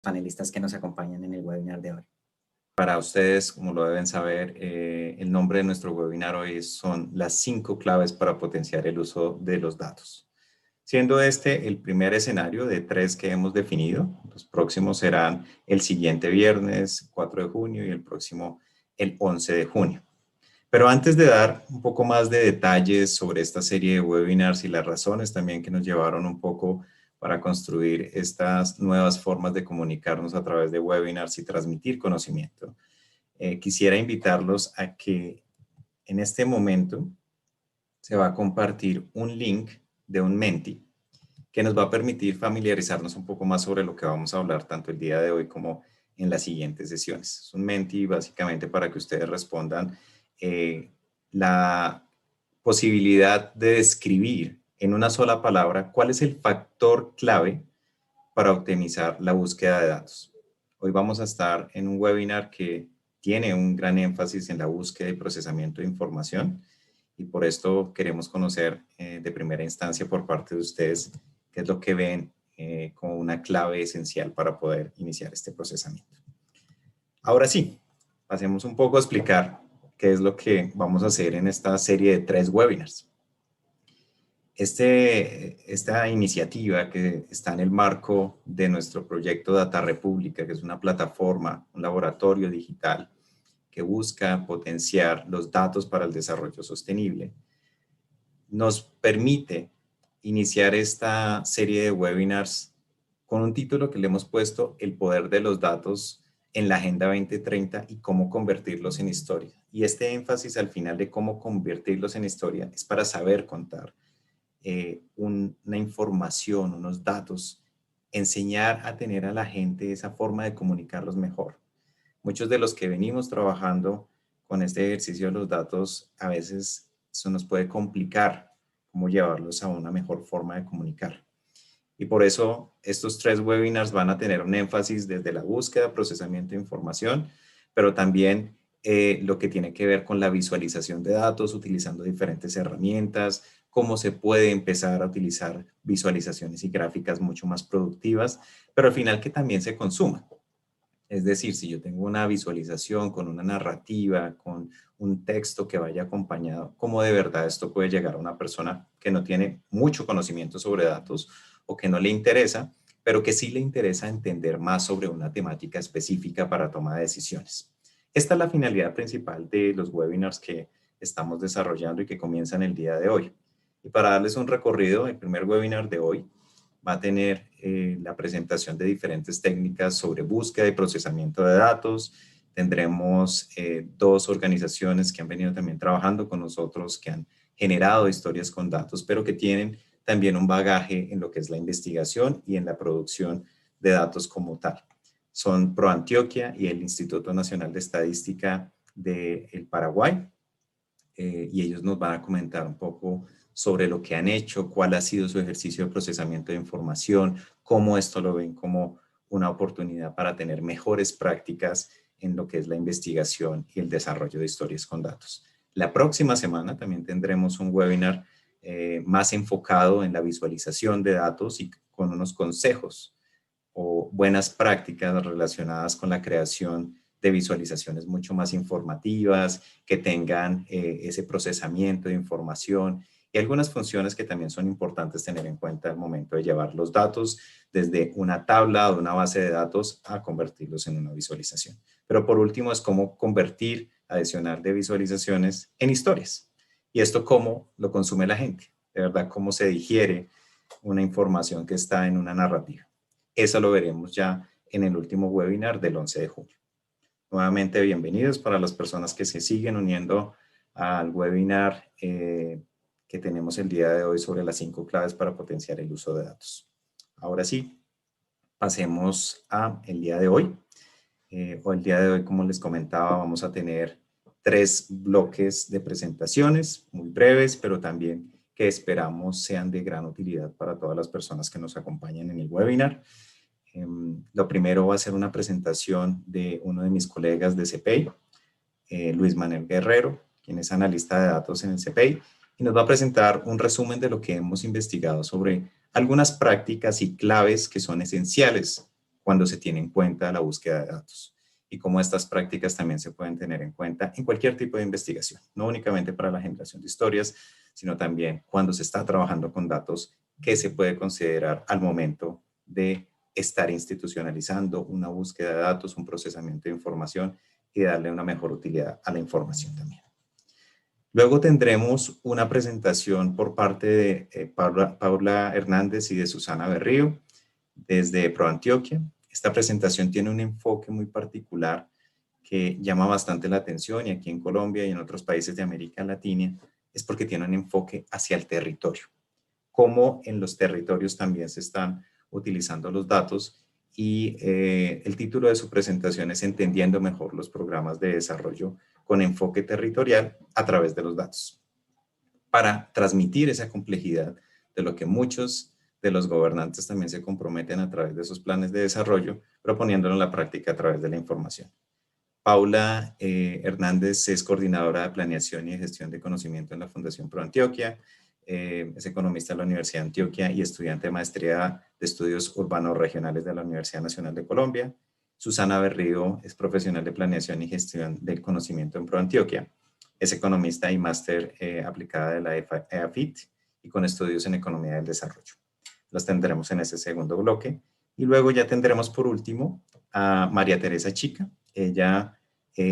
panelistas que nos acompañan en el webinar de hoy. Para ustedes, como lo deben saber, el nombre de nuestro webinar hoy son las 5 claves para potenciar el uso de los datos. Siendo este el primer escenario de 3 que hemos definido, los próximos serán el siguiente viernes 4 de junio y el próximo el 11 de junio. Pero antes de dar un poco más de detalles sobre esta serie de webinars y las razones también que nos llevaron un poco para construir estas nuevas formas de comunicarnos a través de webinars y transmitir conocimiento, quisiera invitarlos a que en este momento se va a compartir un link de un Menti que nos va a permitir familiarizarnos un poco más sobre lo que vamos a hablar tanto el día de hoy como en las siguientes sesiones. Es un Menti básicamente para que ustedes respondan la posibilidad de describir en una sola palabra cuál es el factor clave para optimizar la búsqueda de datos. Hoy vamos a estar en un webinar que tiene un gran énfasis en la búsqueda y procesamiento de información y por esto queremos conocer de primera instancia por parte de ustedes qué es lo que ven como una clave esencial para poder iniciar este procesamiento. Ahora sí, pasemos un poco a explicar qué es lo que vamos a hacer en esta serie de 3 webinars. Esta iniciativa que está en el marco de nuestro proyecto Data República, que es una plataforma, un laboratorio digital que busca potenciar los datos para el desarrollo sostenible, nos permite iniciar esta serie de webinars con un título que le hemos puesto El poder de los datos en la Agenda 2030 y cómo convertirlos en historia. Y este énfasis al final de cómo convertirlos en historia es para saber contar una información, unos datos, enseñar a tener a la gente esa forma de comunicarlos mejor. Muchos de los que venimos trabajando con este ejercicio de los datos, a veces eso nos puede complicar cómo llevarlos a una mejor forma de comunicar. Y por eso estos 3 webinars van a tener un énfasis desde la búsqueda, procesamiento de información, pero también lo que tiene que ver con la visualización de datos, utilizando diferentes herramientas, cómo se puede empezar a utilizar visualizaciones y gráficas mucho más productivas, pero al final que también se consuman. Es decir, si yo tengo una visualización con una narrativa, con un texto que vaya acompañado, ¿cómo de verdad esto puede llegar a una persona que no tiene mucho conocimiento sobre datos o que no le interesa, pero que sí le interesa entender más sobre una temática específica para toma de decisiones? Esta es la finalidad principal de los webinars que estamos desarrollando y que comienzan el día de hoy. Y para darles un recorrido, el primer webinar de hoy va a tener la presentación de diferentes técnicas sobre búsqueda y procesamiento de datos. Tendremos 2 organizaciones que han venido también trabajando con nosotros, que han generado historias con datos, pero que tienen también un bagaje en lo que es la investigación y en la producción de datos como tal. Son ProAntioquia y el Instituto Nacional de Estadística del Paraguay, y ellos nos van a comentar un poco sobre lo que han hecho, cuál ha sido su ejercicio de procesamiento de información, cómo esto lo ven como una oportunidad para tener mejores prácticas en lo que es la investigación y el desarrollo de historias con datos. La próxima semana también tendremos un webinar más enfocado en la visualización de datos y con unos consejos o buenas prácticas relacionadas con la creación de visualizaciones mucho más informativas, que tengan ese procesamiento de información y algunas funciones que también son importantes tener en cuenta al momento de llevar los datos desde una tabla o una base de datos a convertirlos en una visualización. Pero por último es cómo convertir adicional de visualizaciones en historias. Y esto cómo lo consume la gente, de verdad cómo se digiere una información que está en una narrativa. Eso lo veremos ya en el último webinar del 11 de junio. Nuevamente, bienvenidos para las personas que se siguen uniendo al webinar que tenemos el día de hoy sobre las 5 claves para potenciar el uso de datos. Ahora sí, pasemos a el día de hoy. El día de hoy, como les comentaba, vamos a tener 3 bloques de presentaciones muy breves, pero también que esperamos sean de gran utilidad para todas las personas que nos acompañan en el webinar. Lo primero va a ser una presentación de uno de mis colegas de CPI, Luis Manuel Guerrero, quien es analista de datos en el CPI, y nos va a presentar un resumen de lo que hemos investigado sobre algunas prácticas y claves que son esenciales cuando se tiene en cuenta la búsqueda de datos y cómo estas prácticas también se pueden tener en cuenta en cualquier tipo de investigación, no únicamente para la generación de historias, sino también cuando se está trabajando con datos que se puede considerar al momento de estar institucionalizando una búsqueda de datos, un procesamiento de información y darle una mejor utilidad a la información también. Luego tendremos una presentación por parte de Paula Hernández y de Susana Berrío desde ProAntioquia. Esta presentación tiene un enfoque muy particular que llama bastante la atención y aquí en Colombia y en otros países de América Latina es porque tiene un enfoque hacia el territorio, cómo en los territorios también se están utilizando los datos y el título de su presentación es Entendiendo mejor los programas de desarrollo con enfoque territorial a través de los datos, para transmitir esa complejidad de lo que muchos de los gobernantes también se comprometen a través de esos planes de desarrollo, proponiéndolo en la práctica a través de la información. Paula Hernández es coordinadora de planeación y de gestión de conocimiento en la Fundación ProAntioquia, es economista de la Universidad de Antioquia y estudiante de maestría de estudios urbanos regionales de la Universidad Nacional de Colombia. Susana Berrío es profesional de planeación y gestión del conocimiento en ProAntioquia. Es economista y máster aplicada de la EAFIT y con estudios en economía del desarrollo. Los tendremos en ese segundo bloque. Y luego ya tendremos por último a María Teresa Chica. Ella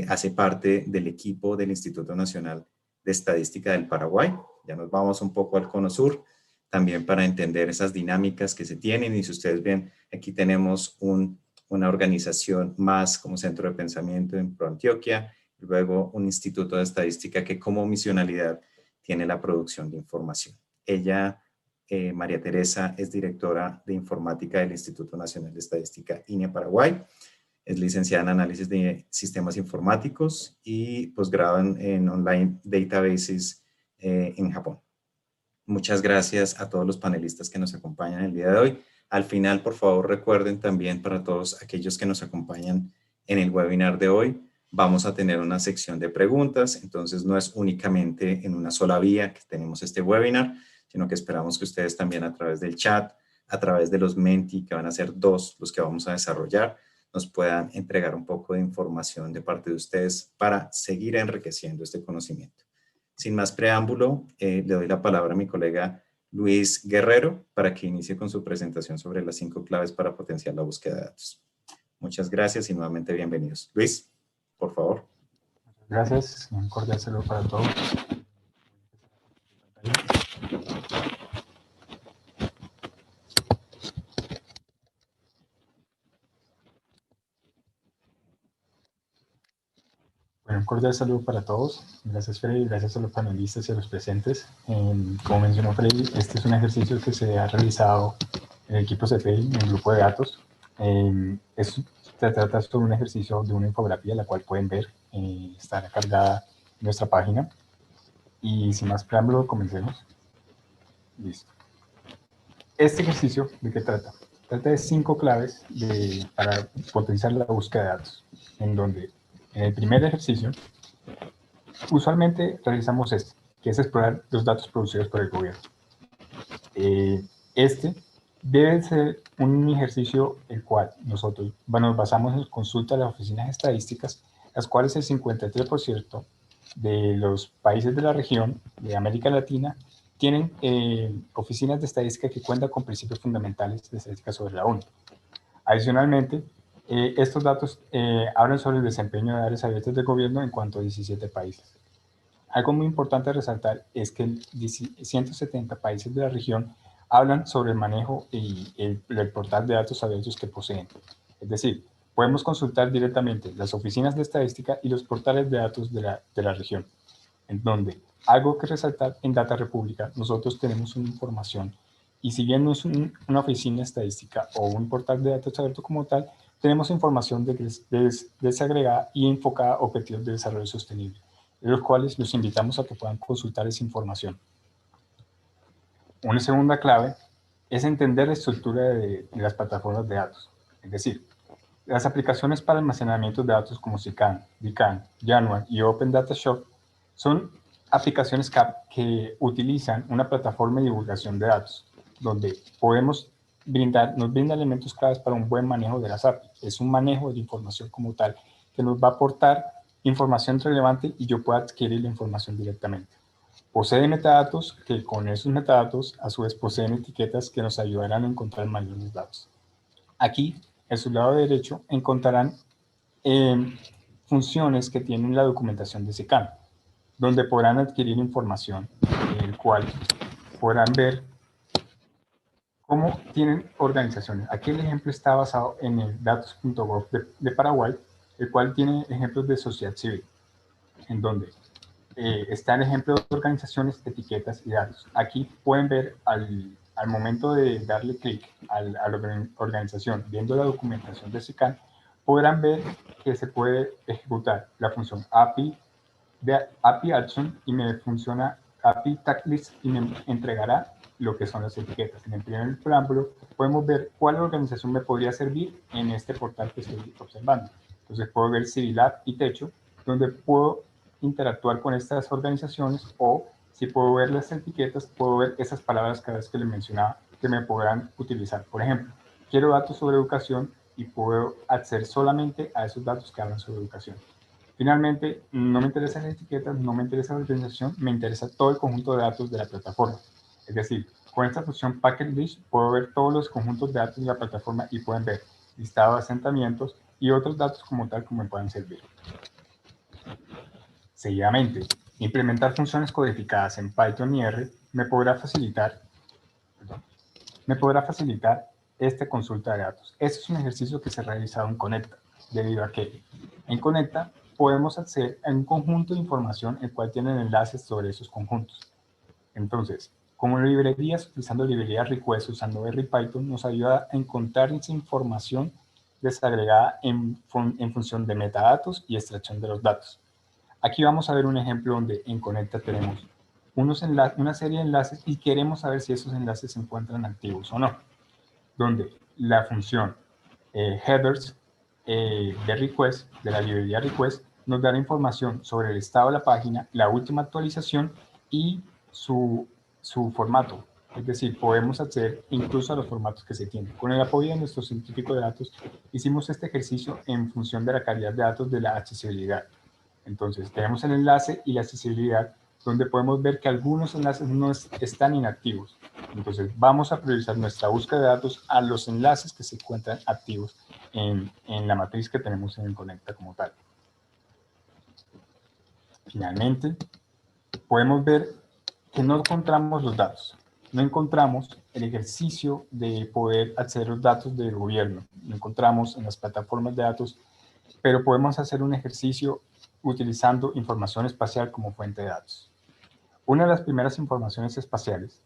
hace parte del equipo del Instituto Nacional de Estadística del Paraguay. Ya nos vamos un poco al Cono Sur, también para entender esas dinámicas que se tienen. Y si ustedes ven, aquí tenemos una organización más como centro de pensamiento en ProAntioquia, y luego un instituto de estadística que como misionalidad tiene la producción de información. Ella, María Teresa, es directora de informática del Instituto Nacional de Estadística INEA Paraguay. Es licenciada en análisis de sistemas informáticos y posgrado en online databases en Japón. Muchas gracias a todos los panelistas que nos acompañan el día de hoy. Al final, por favor, recuerden también para todos aquellos que nos acompañan en el webinar de hoy, vamos a tener una sección de preguntas, entonces no es únicamente en una sola vía que tenemos este webinar, sino que esperamos que ustedes también a través del chat, a través de los Menti, que van a ser 2 los que vamos a desarrollar, nos puedan entregar un poco de información de parte de ustedes para seguir enriqueciendo este conocimiento. Sin más preámbulo, le doy la palabra a mi colega Luis Guerrero para que inicie con su presentación sobre las 5 claves para potenciar la búsqueda de datos. Muchas gracias y nuevamente bienvenidos. Luis, por favor. Gracias, un cordial saludo para todos. Bueno, un cordial saludo para todos. Gracias, Freddy, gracias a los panelistas y a los presentes. Como mencionó Freddy, este es un ejercicio que se ha realizado en el equipo CPI, en el grupo de datos. Se trata de un ejercicio de una infografía, la cual pueden ver, está cargada en nuestra página. Y sin más preámbulo, comencemos. Listo. Este ejercicio, ¿de qué trata? Trata de 5 claves para potenciar la búsqueda de datos, en donde en el primer ejercicio, usualmente realizamos que es explorar los datos producidos por el gobierno. Este debe ser un ejercicio el cual nosotros nos basamos en consulta de las oficinas estadísticas, las cuales el 53% de los países de la región de América Latina tienen oficinas de estadística que cuentan con principios fundamentales de estadística sobre la ONU. Adicionalmente, estos datos hablan sobre el desempeño de áreas abiertas del gobierno en cuanto a 17 países. Algo muy importante a resaltar es que 170 países de la región hablan sobre el manejo y el portal de datos abiertos que poseen. Es decir, podemos consultar directamente las oficinas de estadística y los portales de datos de la región, en donde algo que resaltar en Data República, nosotros tenemos una información y si bien no es una oficina estadística o un portal de datos abierto como tal, tenemos información desagregada y enfocada a objetivos de desarrollo sostenible, de los cuales los invitamos a que puedan consultar esa información. Una segunda clave es entender la estructura de las plataformas de datos, es decir, las aplicaciones para almacenamiento de datos como SICAN, DICAN, Januar y Open Data Shop son aplicaciones que utilizan una plataforma de divulgación de datos, donde podemos nos brinda elementos claves para un buen manejo de las API. Es un manejo de información como tal, que nos va a aportar información relevante y yo puedo adquirir la información directamente. Posee metadatos que con esos metadatos a su vez poseen etiquetas que nos ayudarán a encontrar mayores datos. Aquí, en su lado derecho, encontrarán funciones que tienen la documentación de SECAM, donde podrán adquirir información, el cual podrán ver cómo tienen organizaciones. Aquí el ejemplo está basado en el datos.gov de Paraguay, el cual tiene ejemplos de sociedad civil, en donde está el ejemplo de organizaciones, etiquetas y datos. Aquí pueden ver al momento de darle clic a la organización, viendo la documentación de SECAM, podrán ver que se puede ejecutar la función API de API Action y me funciona API Tag List y me entregará lo que son las etiquetas. En el primer preámbulo podemos ver cuál organización me podría servir en este portal que estoy observando. Entonces puedo ver Civilab y Techo, donde puedo interactuar con estas organizaciones, o si puedo ver las etiquetas, puedo ver esas palabras cada vez que les mencionaba que me podrán utilizar. Por ejemplo, quiero datos sobre educación y puedo acceder solamente a esos datos que hablan sobre educación. Finalmente, no me interesan las etiquetas, no me interesa la organización, me interesa todo el conjunto de datos de la plataforma. Es decir, con esta función Packet List puedo ver todos los conjuntos de datos de la plataforma y pueden ver listado de asentamientos y otros datos como tal como me puedan servir. Seguidamente, implementar funciones codificadas en Python y R me podrá facilitar esta consulta de datos. Este es un ejercicio que se ha realizado en Conecta, debido a que en Conecta podemos acceder a un conjunto de información el cual tienen enlaces sobre esos conjuntos. Entonces, como librerías, utilizando librerías request, usando R y Python, nos ayuda a encontrar esa información desagregada en función de metadatos y extracción de los datos. Aquí vamos a ver un ejemplo donde en Conecta tenemos una serie de enlaces y queremos saber si esos enlaces se encuentran activos o no, donde la función headers de request, de la librería request, nos da la información sobre el estado de la página, la última actualización y su formato. Es decir, podemos acceder incluso a los formatos que se tienen. Con el apoyo de nuestro científico de datos, hicimos este ejercicio en función de la calidad de datos de la accesibilidad. Entonces, tenemos el enlace y la accesibilidad, donde podemos ver que algunos enlaces no están inactivos. Entonces, vamos a priorizar nuestra búsqueda de datos a los enlaces que se encuentran activos en la matriz que tenemos en el Conecta como tal. Finalmente, podemos ver que no encontramos los datos. No encontramos el ejercicio de poder acceder a los datos del gobierno. No encontramos en las plataformas de datos, pero podemos hacer un ejercicio utilizando información espacial como fuente de datos. Una de las primeras informaciones espaciales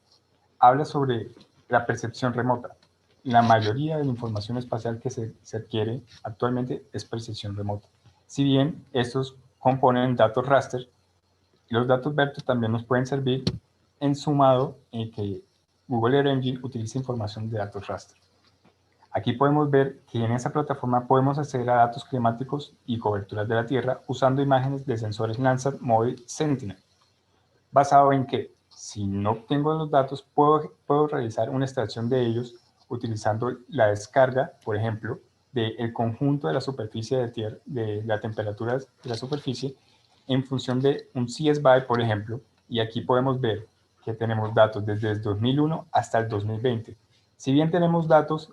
habla sobre la percepción remota. La mayoría de la información espacial que se adquiere actualmente es percepción remota. Si bien estos componen datos raster, los datos vector también nos pueden servir en sumado en que Google Earth Engine utiliza información de datos raster. Aquí podemos ver que en esa plataforma podemos acceder a datos climáticos y coberturas de la Tierra usando imágenes de sensores Landsat Mobile Sentinel, basado en que si no obtengo los datos puedo realizar una extracción de ellos utilizando la descarga, por ejemplo, del conjunto de la superficie de tierra, de la temperatura de la superficie en función de un CSVI, por ejemplo, y aquí podemos ver que tenemos datos desde el 2001 hasta el 2020. Si bien tenemos datos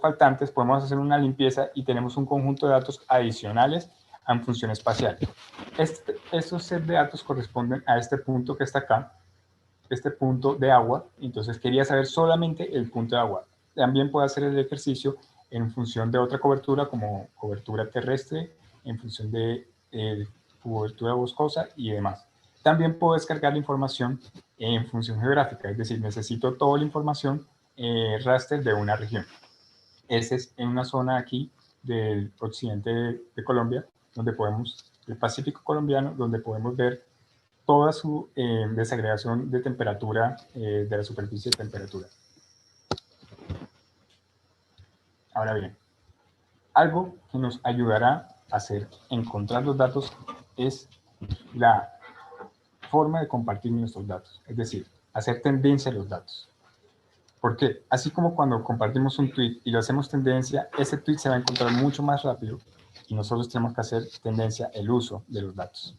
faltantes, podemos hacer una limpieza y tenemos un conjunto de datos adicionales en función espacial. Estos set de datos corresponden a este punto que está acá, este punto de agua, entonces quería saber solamente el punto de agua. También puedo hacer el ejercicio en función de otra cobertura, como cobertura terrestre, en función de cobertura boscosa y demás. También puedo descargar la información en función geográfica, es decir, necesito toda la información raster de una región. Ese es en una zona aquí del occidente de Colombia, donde podemos, el Pacífico colombiano, donde podemos ver toda su desagregación de temperatura, de la superficie de temperatura. Ahora bien, algo que nos ayudará a encontrar los datos es la forma de compartir nuestros datos, es decir, hacer tendencia a los datos. Porque así como cuando compartimos un tweet y lo hacemos tendencia, ese tweet se va a encontrar mucho más rápido y nosotros tenemos que hacer tendencia el uso de los datos.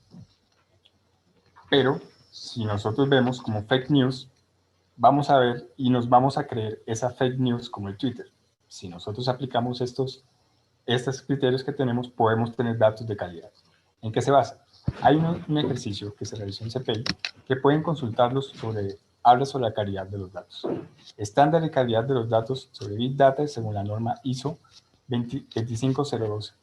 Pero si nosotros vemos como fake news, vamos a ver y nos vamos a creer esa fake news como el Twitter. Si nosotros aplicamos estos criterios que tenemos, podemos tener datos de calidad. ¿En qué se basa? Hay un ejercicio que se realizó en CPI que pueden consultarlos habla sobre la calidad de los datos. Estándar de calidad de los datos sobre Big Data según la norma ISO 25012.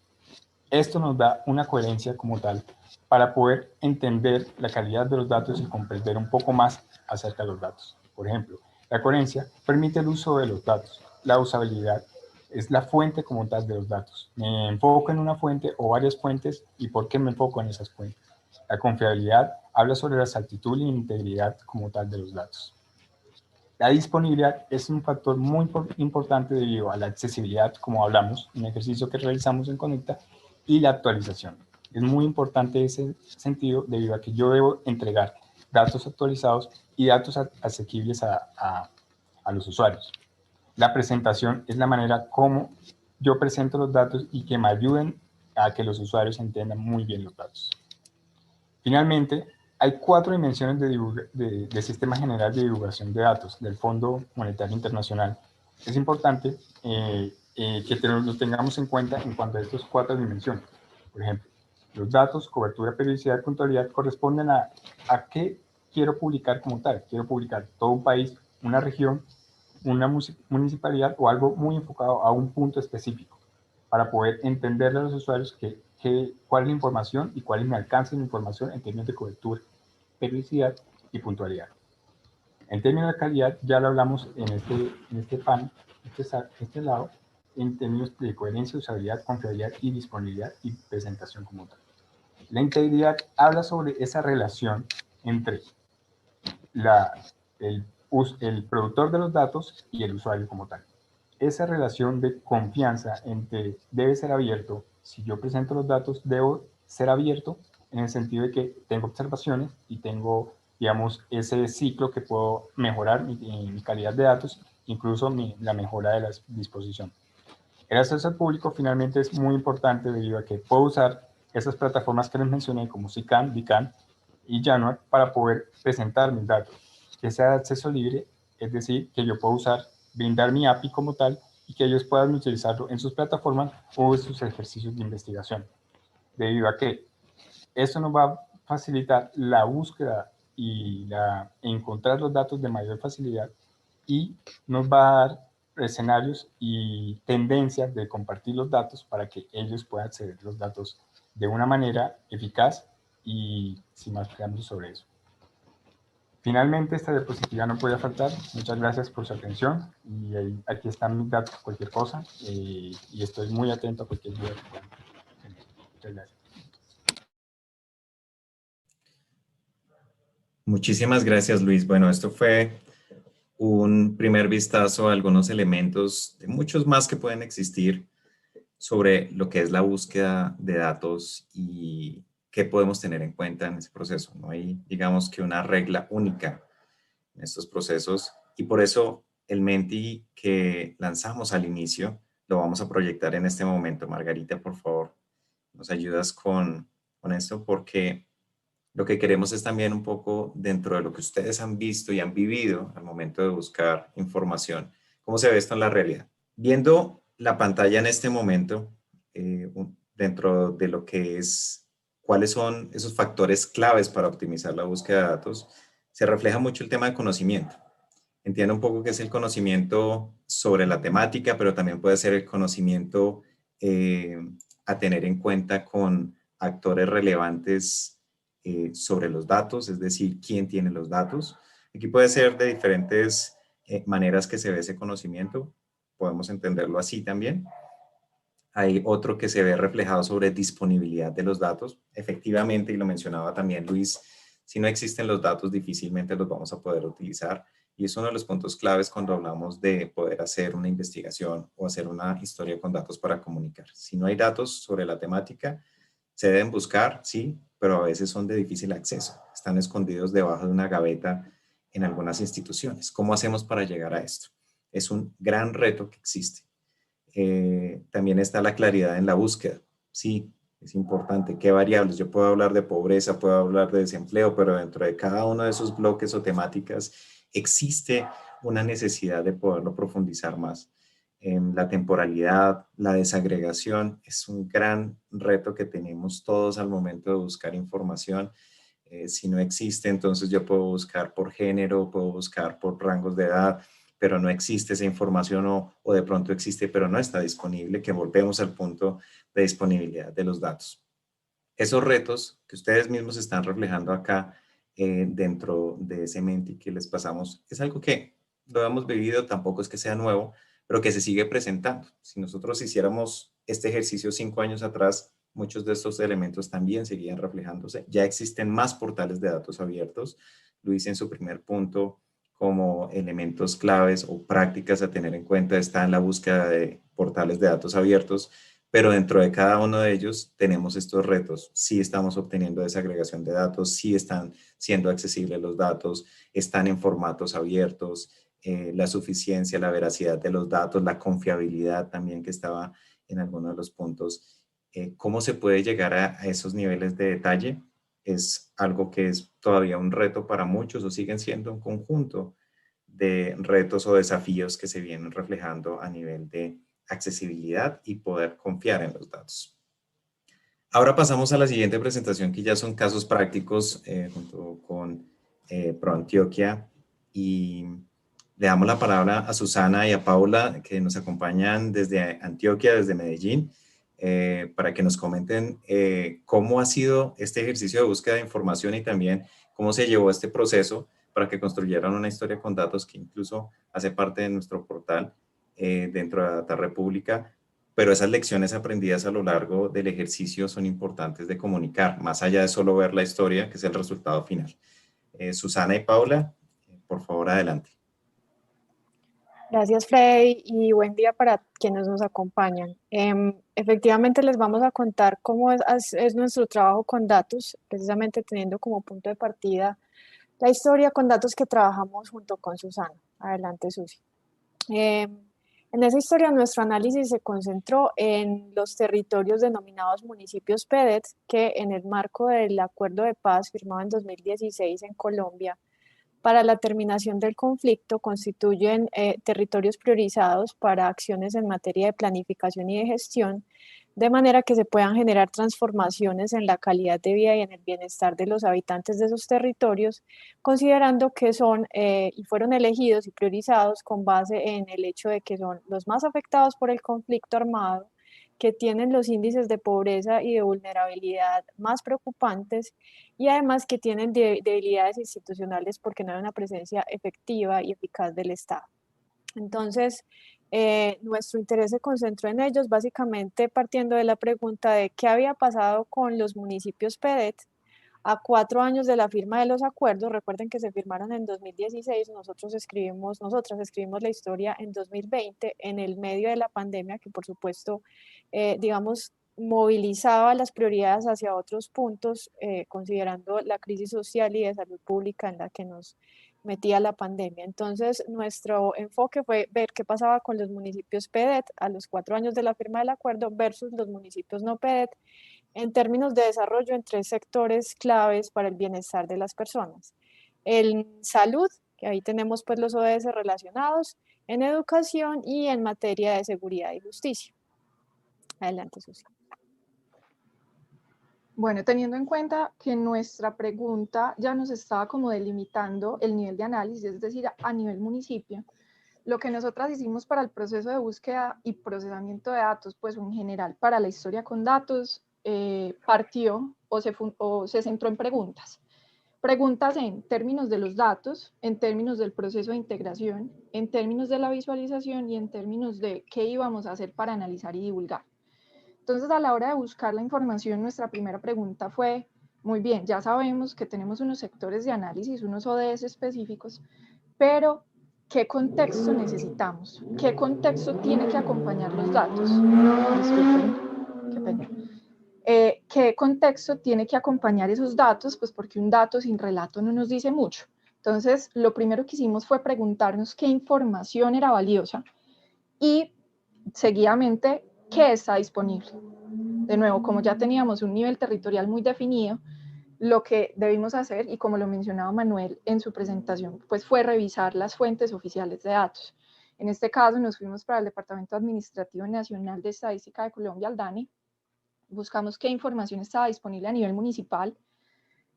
Esto nos da una coherencia como tal para poder entender la calidad de los datos y comprender un poco más acerca de los datos. Por ejemplo, la coherencia permite el uso de los datos. La usabilidad es la fuente como tal de los datos. Me enfoco en una fuente o varias fuentes y por qué me enfoco en esas fuentes. La confiabilidad habla sobre la exactitud y integridad como tal de los datos. La disponibilidad es un factor muy importante debido a la accesibilidad, como hablamos, un ejercicio que realizamos en Conecta, y la actualización. Es muy importante ese sentido debido a que yo debo entregar datos actualizados y datos asequibles a los usuarios. La presentación es la manera como yo presento los datos y que me ayuden a que los usuarios entiendan muy bien los datos. Finalmente, hay 4 dimensiones de Sistema General de Divulgación de Datos del Fondo Monetario Internacional. Es importante que lo tengamos en cuenta en cuanto a estas 4 dimensiones. Por ejemplo, los datos, cobertura, periodicidad, puntualidad corresponden a qué quiero publicar como tal. Quiero publicar todo un país, una región, una municipalidad o algo muy enfocado a un punto específico para poder entenderle a los usuarios cuál es la información y cuál es mi alcance de información en términos de cobertura, periodicidad y puntualidad. En términos de calidad, ya lo hablamos en este panel, este lado, en términos de coherencia, usabilidad, confiabilidad y disponibilidad y presentación como tal. La integridad habla sobre esa relación entre el productor de los datos y el usuario como tal. Esa relación de confianza debe ser abierto. Si yo presento los datos, debo ser abierto en el sentido de que tengo observaciones y tengo, digamos, ese ciclo que puedo mejorar mi calidad de datos, incluso la mejora de la disposición. El acceso al público finalmente es muy importante debido a que puedo usar esas plataformas que les mencioné como SICAN, DICAN y Januar para poder presentar mis datos. Que sea de acceso libre, es decir, que yo puedo brindar mi API como tal y que ellos puedan utilizarlo en sus plataformas o en sus ejercicios de investigación. Debido a que esto nos va a facilitar la búsqueda y encontrar los datos de mayor facilidad y nos va a dar escenarios y tendencias de compartir los datos para que ellos puedan acceder a los datos de una manera eficaz y sin más preámbulos sobre eso. Finalmente, esta diapositiva no podía faltar. Muchas gracias por su atención y aquí están mis datos, cualquier cosa, y estoy muy atento a cualquier duda que puedan tener. Muchas gracias. Muchísimas gracias, Luis. Bueno, esto fue un primer vistazo a algunos elementos de muchos más que pueden existir sobre lo que es la búsqueda de datos y qué podemos tener en cuenta en ese proceso. No hay, digamos que una regla única en estos procesos y por eso el Menti que lanzamos al inicio lo vamos a proyectar en este momento. Margarita, por favor, nos ayudas con esto porque lo que queremos es también un poco dentro de lo que ustedes han visto y han vivido al momento de buscar información. ¿Cómo se ve esto en la realidad? Viendo la pantalla en este momento, dentro de lo que es cuáles son esos factores claves para optimizar la búsqueda de datos, se refleja mucho el tema de conocimiento. Entiendo un poco que es el conocimiento sobre la temática, pero también puede ser el conocimiento a tener en cuenta con actores relevantes sobre los datos, es decir, quién tiene los datos. Aquí puede ser de diferentes maneras que se ve ese conocimiento, podemos entenderlo así también. Hay otro que se ve reflejado sobre disponibilidad de los datos. Efectivamente, y lo mencionaba también Luis, si no existen los datos, difícilmente los vamos a poder utilizar. Y es uno de los puntos claves cuando hablamos de poder hacer una investigación o hacer una historia con datos para comunicar. Si no hay datos sobre la temática, se deben buscar, sí, pero a veces son de difícil acceso. Están escondidos debajo de una gaveta en algunas instituciones. ¿Cómo hacemos para llegar a esto? Es un gran reto que existe. También está la claridad en la búsqueda. Sí, es importante. ¿Qué variables? Yo puedo hablar de pobreza, puedo hablar de desempleo, pero dentro de cada uno de esos bloques o temáticas existe una necesidad de poderlo profundizar más. La temporalidad, la desagregación es un gran reto que tenemos todos al momento de buscar información. Si no existe, entonces yo puedo buscar por género, puedo buscar por rangos de edad, pero no existe esa información o de pronto existe, pero no está disponible, que volvemos al punto de disponibilidad de los datos. Esos retos que ustedes mismos están reflejando acá dentro de ese Menti que les pasamos, es algo que lo hemos vivido, tampoco es que sea nuevo, pero que se sigue presentando. Si nosotros hiciéramos este ejercicio 5 años atrás, muchos de estos elementos también seguían reflejándose. Ya existen más portales de datos abiertos. Lo hice en su primer punto, como elementos claves o prácticas a tener en cuenta está en la búsqueda de portales de datos abiertos, pero dentro de cada uno de ellos tenemos estos retos. Sí estamos obteniendo desagregación de datos, sí están siendo accesibles los datos, están en formatos abiertos, la suficiencia, la veracidad de los datos, la confiabilidad también que estaba en algunos de los puntos. ¿Cómo se puede llegar a esos niveles de detalle? Es algo que es todavía un reto para muchos o siguen siendo un conjunto de retos o desafíos que se vienen reflejando a nivel de accesibilidad y poder confiar en los datos. Ahora pasamos a la siguiente presentación, que ya son casos prácticos junto con ProAntioquia, y le damos la palabra a Susana y a Paula, que nos acompañan desde Antioquia, desde Medellín, para que nos comenten cómo ha sido este ejercicio de búsqueda de información y también cómo se llevó este proceso para que construyeran una historia con datos que incluso hace parte de nuestro portal dentro de Data República, pero esas lecciones aprendidas a lo largo del ejercicio son importantes de comunicar, más allá de solo ver la historia, que es el resultado final. Susana y Paula, por favor, adelante. Gracias, Freddy, y buen día para quienes nos acompañan. Efectivamente, les vamos a contar cómo es nuestro trabajo con datos, precisamente teniendo como punto de partida la historia con datos que trabajamos junto con Susana. Adelante, Susi. En esa historia, nuestro análisis se concentró en los territorios denominados municipios PEDET, que en el marco del Acuerdo de Paz firmado en 2016 en Colombia, para la terminación del conflicto constituyen territorios priorizados para acciones en materia de planificación y de gestión, de manera que se puedan generar transformaciones en la calidad de vida y en el bienestar de los habitantes de esos territorios, considerando que son y fueron elegidos y priorizados con base en el hecho de que son los más afectados por el conflicto armado, que tienen los índices de pobreza y de vulnerabilidad más preocupantes y además que tienen debilidades institucionales porque no hay una presencia efectiva y eficaz del Estado. Entonces, nuestro interés se concentró en ellos, básicamente partiendo de la pregunta de qué había pasado con los municipios PEDET a 4 años de la firma de los acuerdos. Recuerden que se firmaron en 2016, nosotras escribimos la historia en 2020, en el medio de la pandemia, que por supuesto, digamos, movilizaba las prioridades hacia otros puntos, considerando la crisis social y de salud pública en la que nos metía la pandemia. Entonces, nuestro enfoque fue ver qué pasaba con los municipios PEDET a los 4 años de la firma del acuerdo versus los municipios no PEDET, en términos de desarrollo en 3 sectores claves para el bienestar de las personas. En salud, que ahí tenemos pues los ODS relacionados, en educación y en materia de seguridad y justicia. Adelante, Susi. Bueno, teniendo en cuenta que nuestra pregunta ya nos estaba como delimitando el nivel de análisis, es decir, a nivel municipio, lo que nosotras hicimos para el proceso de búsqueda y procesamiento de datos, pues en general para la historia con datos, partió o se centró en preguntas. Preguntas en términos de los datos, en términos del proceso de integración, en términos de la visualización y en términos de qué íbamos a hacer para analizar y divulgar. Entonces, a la hora de buscar la información, nuestra primera pregunta fue, muy bien, ya sabemos que tenemos unos sectores de análisis, unos ODS específicos, pero ¿qué contexto necesitamos? ¿Qué contexto tiene que acompañar los datos? Disculpen, qué pena. ¿Qué contexto tiene que acompañar esos datos? Pues porque un dato sin relato no nos dice mucho. Entonces, lo primero que hicimos fue preguntarnos qué información era valiosa y seguidamente qué está disponible. De nuevo, como ya teníamos un nivel territorial muy definido, lo que debimos hacer, y como lo mencionaba Manuel en su presentación, pues fue revisar las fuentes oficiales de datos. En este caso nos fuimos para el Departamento Administrativo Nacional de Estadística de Colombia, el DANE, buscamos qué información estaba disponible a nivel municipal.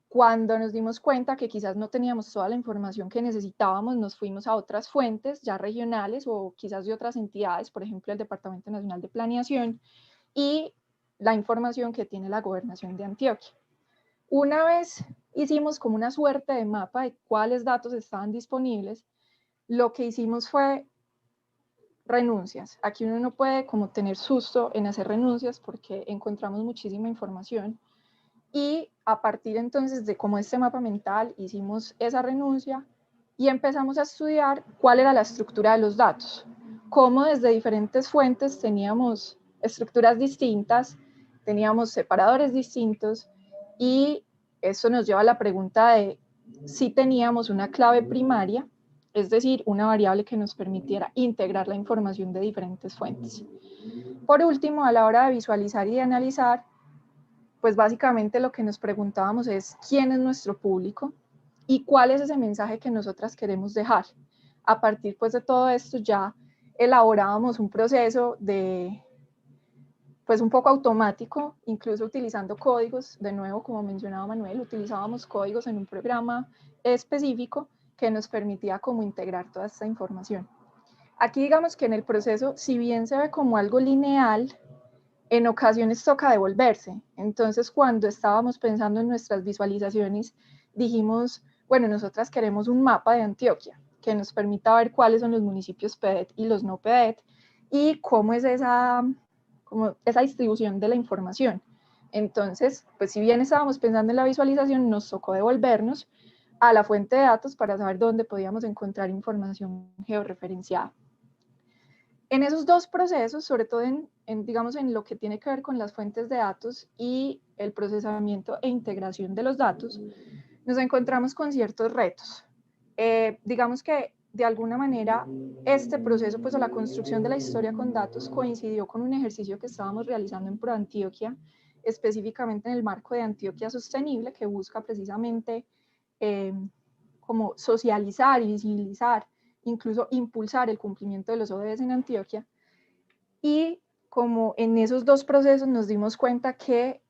Cuando nos dimos cuenta que quizás no teníamos toda la información que necesitábamos, nos fuimos a otras fuentes ya regionales o quizás de otras entidades, por ejemplo el Departamento Nacional de Planeación y la información que tiene la Gobernación de Antioquia. Una vez hicimos como una suerte de mapa de cuáles datos estaban disponibles, lo que hicimos fue renuncias. Aquí uno no puede como tener susto en hacer renuncias porque encontramos muchísima información y a partir entonces de como este mapa mental hicimos esa renuncia y empezamos a estudiar cuál era la estructura de los datos, cómo desde diferentes fuentes teníamos estructuras distintas, teníamos separadores distintos y eso nos lleva a la pregunta de si teníamos una clave primaria, es decir, una variable que nos permitiera integrar la información de diferentes fuentes. Por último, a la hora de visualizar y de analizar, pues básicamente lo que nos preguntábamos es quién es nuestro público y cuál es ese mensaje que nosotras queremos dejar. A partir pues de todo esto ya elaborábamos un proceso de pues un poco automático, incluso utilizando códigos, de nuevo como mencionaba Manuel, utilizábamos códigos en un programa específico que nos permitía como integrar toda esta información. Aquí digamos que en el proceso, si bien se ve como algo lineal, en ocasiones toca devolverse. Entonces, cuando estábamos pensando en nuestras visualizaciones, dijimos, bueno, nosotras queremos un mapa de Antioquia que nos permita ver cuáles son los municipios PEDET y los no PEDET y cómo es esa distribución de la información. Entonces, pues si bien estábamos pensando en la visualización, nos tocó devolvernos a la fuente de datos para saber dónde podíamos encontrar información georreferenciada. En esos dos procesos, sobre todo digamos, en lo que tiene que ver con las fuentes de datos y el procesamiento e integración de los datos, nos encontramos con ciertos retos. Digamos que de alguna manera este proceso, pues, o la construcción de la historia con datos coincidió con un ejercicio que estábamos realizando en ProAntioquia, específicamente en el marco de Antioquia Sostenible, que busca precisamente como socializar y visibilizar, incluso impulsar el cumplimiento de los ODS en Antioquia. Y como en esos dos procesos nos dimos cuenta que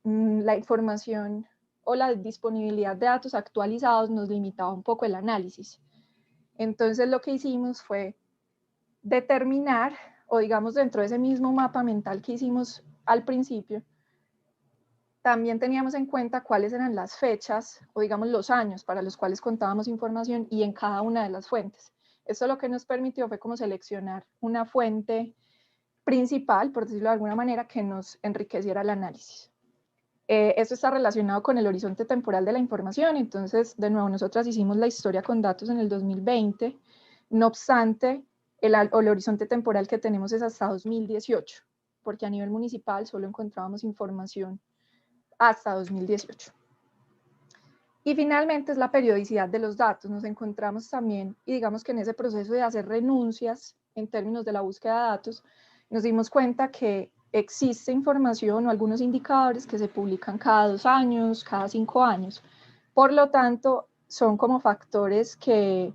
la información o la disponibilidad de datos actualizados nos limitaba un poco el análisis. Entonces lo que hicimos fue determinar, o digamos dentro de ese mismo mapa mental que hicimos al principio, también teníamos en cuenta cuáles eran las fechas o digamos los años para los cuales contábamos información y en cada una de las fuentes. Esto lo que nos permitió fue como seleccionar una fuente principal, por decirlo de alguna manera, que nos enriqueciera el análisis. Esto está relacionado con el horizonte temporal de la información, entonces de nuevo nosotras hicimos la historia con datos en el 2020, no obstante el horizonte temporal que tenemos es hasta 2018, porque a nivel municipal solo encontrábamos información hasta 2018. Y finalmente es la periodicidad de los datos. Nos encontramos también, y digamos que en ese proceso de hacer renuncias en términos de la búsqueda de datos, nos dimos cuenta que existe información o algunos indicadores que se publican cada 2 años, cada 5 años. Por lo tanto, son como factores que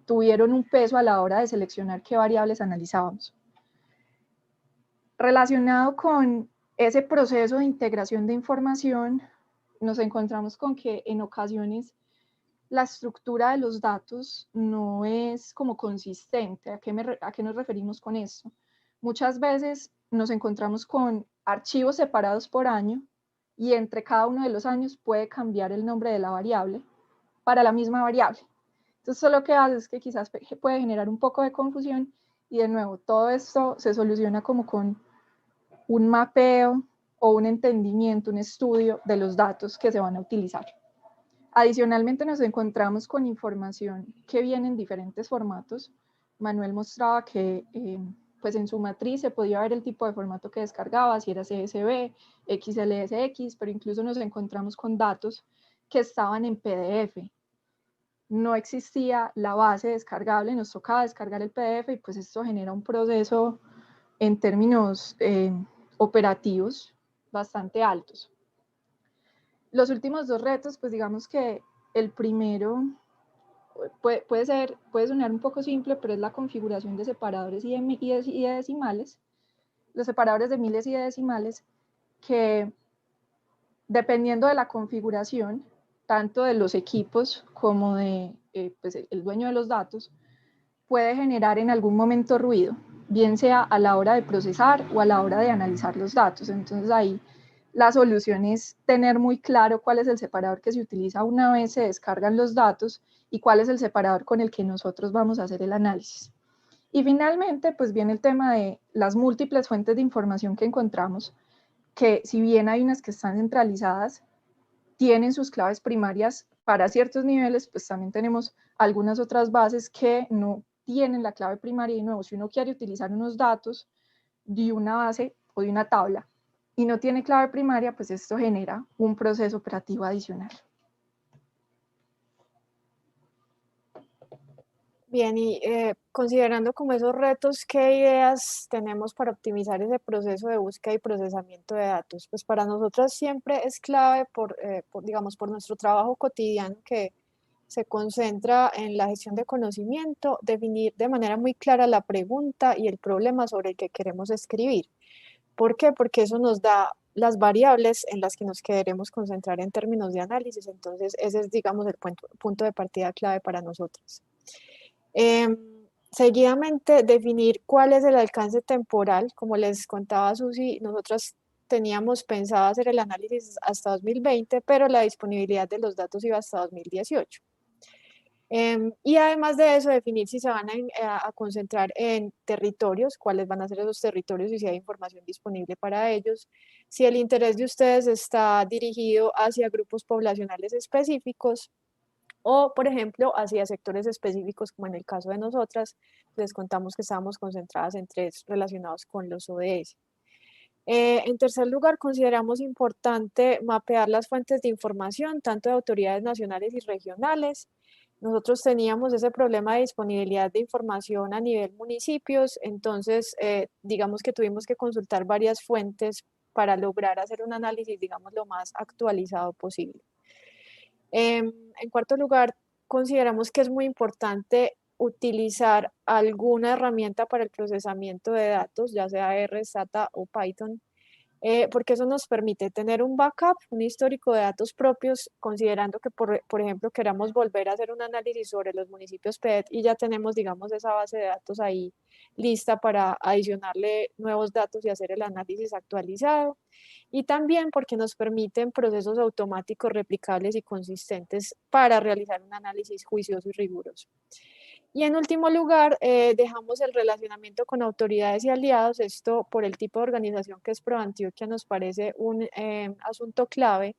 tuvieron un peso a la hora de seleccionar qué variables analizábamos. Relacionado con ese proceso de integración de información, nos encontramos con que en ocasiones la estructura de los datos no es como consistente. ¿A qué nos referimos con esto? Muchas veces nos encontramos con archivos separados por año y entre cada uno de los años puede cambiar el nombre de la variable para la misma variable. Entonces, eso lo que hace es que quizás puede generar un poco de confusión y de nuevo, todo esto se soluciona como con un mapeo o un entendimiento, un estudio de los datos que se van a utilizar. Adicionalmente nos encontramos con información que viene en diferentes formatos. Manuel mostraba que pues en su matriz se podía ver el tipo de formato que descargaba, si era CSV, XLSX, pero incluso nos encontramos con datos que estaban en PDF. no existía la base descargable, nos tocaba descargar el PDF y pues esto genera un proceso en términos operativos bastante altos. Los últimos dos retos, pues digamos que el primero puede sonar un poco simple, pero es la configuración de separadores y de decimales. Los separadores de miles y de decimales que, dependiendo de la configuración, tanto de los equipos como de pues el dueño de los datos, puede generar en algún momento ruido, bien sea a la hora de procesar o a la hora de analizar los datos. Entonces ahí la solución es tener muy claro cuál es el separador que se utiliza una vez se descargan los datos y cuál es el separador con el que nosotros vamos a hacer el análisis. Y finalmente, pues viene el tema de las múltiples fuentes de información que encontramos, que si bien hay unas que están centralizadas, tienen sus claves primarias para ciertos niveles, pues también tenemos algunas otras bases que no tienen la clave primaria. Y de nuevo, si uno quiere utilizar unos datos de una base o de una tabla y no tiene clave primaria, pues esto genera un proceso operativo adicional. Bien, y considerando como esos retos, ¿qué ideas tenemos para optimizar ese proceso de búsqueda y procesamiento de datos? Pues para nosotros siempre es clave digamos, por nuestro trabajo cotidiano que se concentra en la gestión de conocimiento, definir de manera muy clara la pregunta y el problema sobre el que queremos escribir. ¿Por qué? Porque eso nos da las variables en las que nos queremos concentrar en términos de análisis. Entonces, ese es, digamos, el punto de partida clave para nosotros. Seguidamente, definir cuál es el alcance temporal. Como les contaba Susi, nosotros teníamos pensado hacer el análisis hasta 2020, pero la disponibilidad de los datos iba hasta 2018. Y además de eso, definir si se van a concentrar en territorios, cuáles van a ser esos territorios y si hay información disponible para ellos, si el interés de ustedes está dirigido hacia grupos poblacionales específicos o, por ejemplo, hacia sectores específicos, como en el caso de nosotras, les contamos que estábamos concentradas en 3 relacionados con los ODS. En tercer lugar, consideramos importante mapear las fuentes de información, tanto de autoridades nacionales y regionales. Nosotros teníamos ese problema de disponibilidad de información a nivel municipios, entonces digamos que tuvimos que consultar varias fuentes para lograr hacer un análisis, digamos, lo más actualizado posible. En cuarto lugar, consideramos que es muy importante utilizar alguna herramienta para el procesamiento de datos, ya sea R, SATA o Python, porque eso nos permite tener un backup, un histórico de datos propios, considerando que, por ejemplo, queramos volver a hacer un análisis sobre los municipios PET y ya tenemos, digamos, esa base de datos ahí lista para adicionarle nuevos datos y hacer el análisis actualizado. Y también porque nos permiten procesos automáticos, replicables y consistentes para realizar un análisis juicioso y riguroso. Y en último lugar, dejamos el relacionamiento con autoridades y aliados. Esto por el tipo de organización que es ProAntioquia nos parece un asunto clave,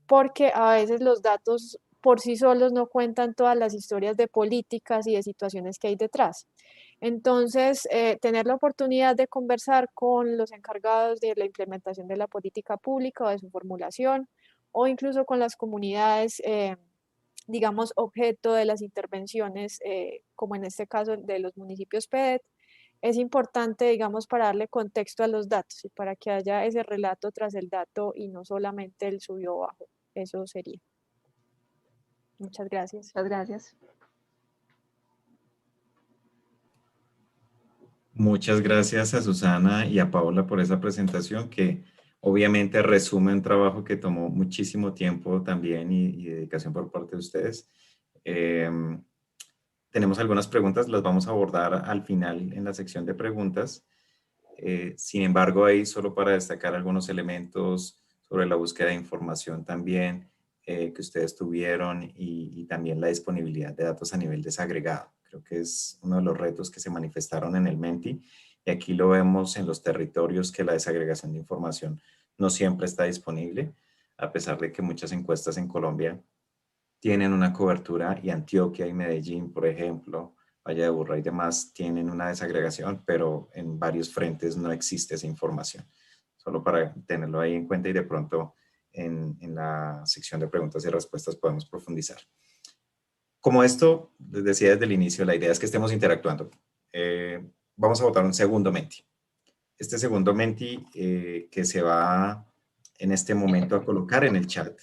porque a veces los datos por sí solos no cuentan todas las historias de políticas y de situaciones que hay detrás. Entonces, tener la oportunidad de conversar con los encargados de la implementación de la política pública o de su formulación, o incluso con las comunidades, digamos, objeto de las intervenciones, como en este caso de los municipios PEDET, es importante, digamos, para darle contexto a los datos y para que haya ese relato tras el dato y no solamente el subió o bajo. Eso sería. Muchas gracias. Muchas gracias. Muchas gracias a Susana y a Paola por esa presentación que obviamente resume un trabajo que tomó muchísimo tiempo también y dedicación por parte de ustedes. Tenemos algunas preguntas, las vamos a abordar al final en la sección de preguntas. Sin embargo, ahí solo para destacar algunos elementos sobre la búsqueda de información también que ustedes tuvieron y también la disponibilidad de datos a nivel desagregado. Creo que es uno de los retos que se manifestaron en el Menti y aquí lo vemos en los territorios que la desagregación de información no siempre está disponible, a pesar de que muchas encuestas en Colombia tienen una cobertura y Antioquia y Medellín, por ejemplo, Valle de Aburrá y demás tienen una desagregación, pero en varios frentes no existe esa información. Solo para tenerlo ahí en cuenta y de pronto en la sección de preguntas y respuestas podemos profundizar. como esto, les decía desde el inicio, la idea es que estemos interactuando. Vamos a votar un segundo Menti. Este segundo Menti que se va en este momento a colocar en el chat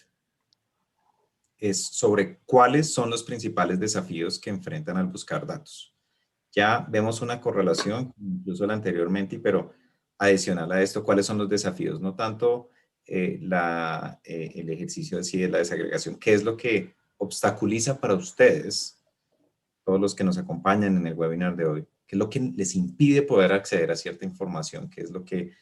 es sobre cuáles son los principales desafíos que enfrentan al buscar datos. Ya vemos una correlación, incluso el anterior Menti, pero adicional a esto, ¿cuáles son los desafíos? No tanto el ejercicio así de la desagregación, ¿qué es lo que obstaculiza para ustedes, todos los que nos acompañan en el webinar de hoy? ¿Qué es lo que les impide poder acceder a cierta información? ¿Qué es lo que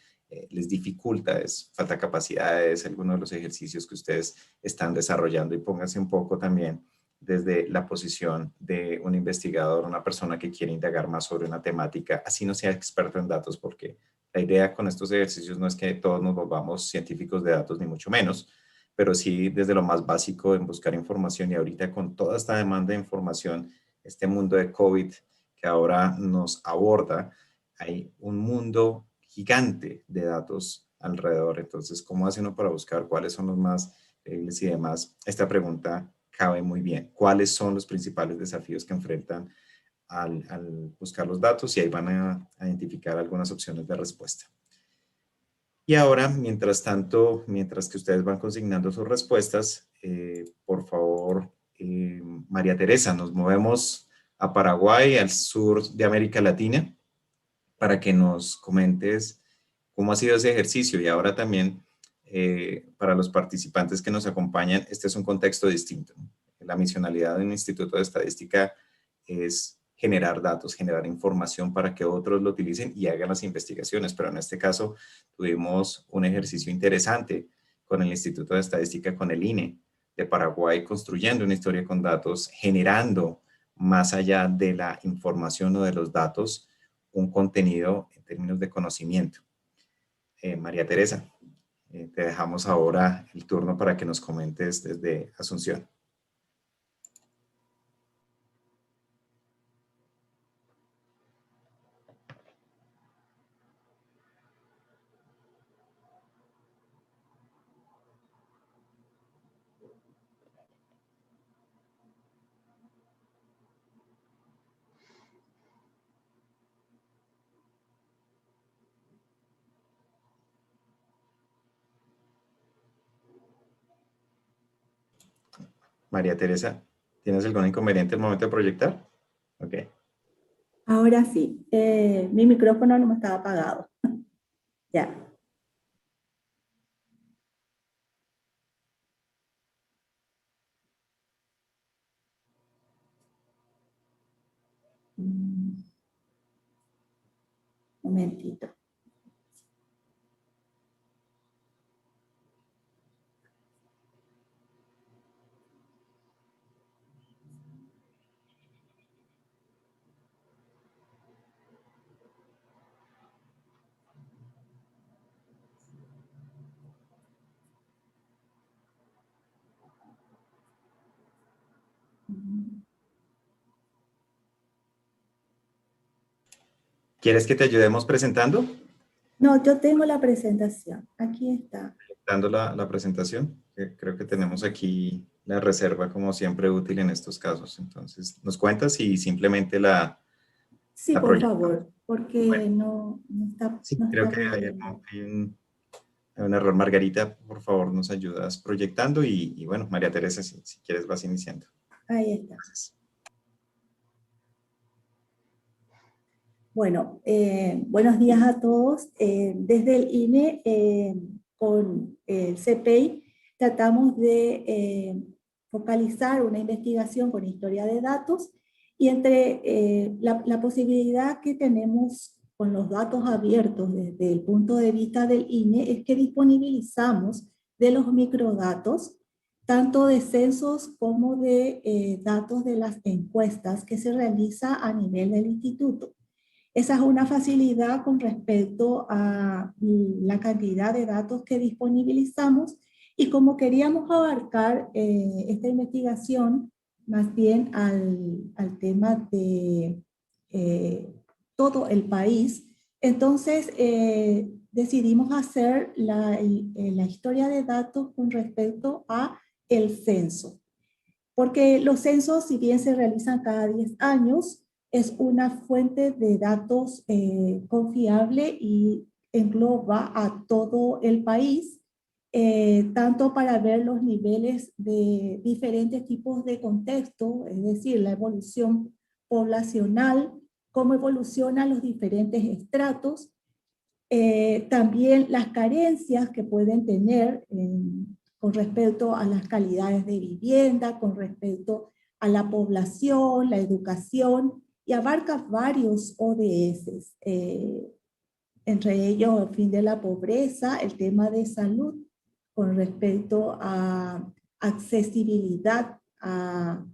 les dificulta? ¿Es falta de capacidades? ¿Alguno de los ejercicios que ustedes están desarrollando? Y pónganse un poco también desde la posición de un investigador, una persona que quiere indagar más sobre una temática, así no sea experto en datos, porque la idea con estos ejercicios no es que todos nos volvamos científicos de datos, ni mucho menos, pero sí desde lo más básico en buscar información. Y ahorita con toda esta demanda de información, este mundo de COVID que ahora nos aborda, hay un mundo gigante de datos alrededor. Entonces, ¿cómo hace uno para buscar cuáles son los más creíbles y demás? Esta pregunta cabe muy bien. ¿Cuáles son los principales desafíos que enfrentan al buscar los datos? Y ahí van a identificar algunas opciones de respuesta. Y ahora, mientras tanto, mientras que ustedes van consignando sus respuestas, por favor, María Teresa, nos movemos a Paraguay, al sur de América Latina, para que nos comentes cómo ha sido ese ejercicio. Y ahora también, para los participantes que nos acompañan, este es un contexto distinto. La misionalidad de un instituto de estadística es generar datos, generar información para que otros lo utilicen y hagan las investigaciones. Pero en este caso tuvimos un ejercicio interesante con el Instituto de Estadística, con el INE de Paraguay, construyendo una historia con datos, generando más allá de la información o de los datos, un contenido en términos de conocimiento. María Teresa, te dejamos ahora el turno para que nos comentes desde Asunción. María Teresa, ¿tienes algún inconveniente al momento de proyectar? Ok. Ahora sí, mi micrófono no me estaba apagado. Ya. Un momentito. ¿Quieres que te ayudemos presentando? No, yo tengo la presentación. Aquí está. Dando la presentación. Creo que tenemos aquí la reserva como siempre útil en estos casos. Entonces, ¿nos cuentas y simplemente Sí, la por proyectamos? favor, porque Bueno, no está. sí, No creo está que hay viendo. un error. Margarita, por favor, nos ayudas proyectando y bueno, María Teresa, si quieres vas iniciando. Ahí está. Gracias. Bueno, buenos días a todos. Desde el INE, con el CPI, tratamos de focalizar una investigación con historia de datos y entre la posibilidad que tenemos con los datos abiertos desde el punto de vista del INE es que disponibilizamos de los microdatos, tanto de censos como de datos de las encuestas que se realiza a nivel del instituto. Esa es una facilidad con respecto a la cantidad de datos que disponibilizamos y como queríamos abarcar esta investigación más bien al tema de todo el país, entonces decidimos hacer la historia de datos con respecto a el censo. Porque los censos, si bien se realizan cada 10 años, es una fuente de datos confiable y engloba a todo el país, tanto para ver los niveles de diferentes tipos de contexto, es decir, la evolución poblacional, cómo evolucionan los diferentes estratos, también las carencias que pueden tener con respecto a las calidades de vivienda, con respecto a la población, la educación, y abarca varios ODS, entre ellos el fin de la pobreza, el tema de salud, con respecto a accesibilidad a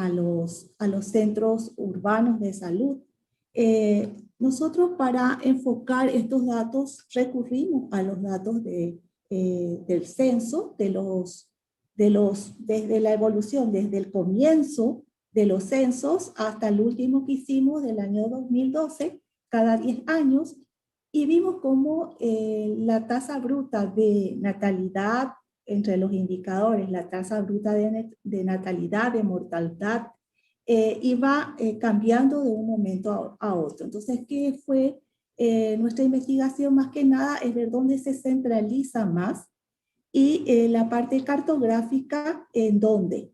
los centros urbanos de salud. Nosotros para enfocar estos datos recurrimos a los datos del censo, desde la evolución, desde el comienzo de los censos hasta el último que hicimos del año 2012, cada 10 años, y vimos cómo la tasa bruta de natalidad, entre los indicadores, la tasa bruta de natalidad, de mortalidad, iba cambiando de un momento a otro. Entonces, ¿qué fue nuestra investigación? Más que nada es ver dónde se centraliza más y la parte cartográfica en dónde.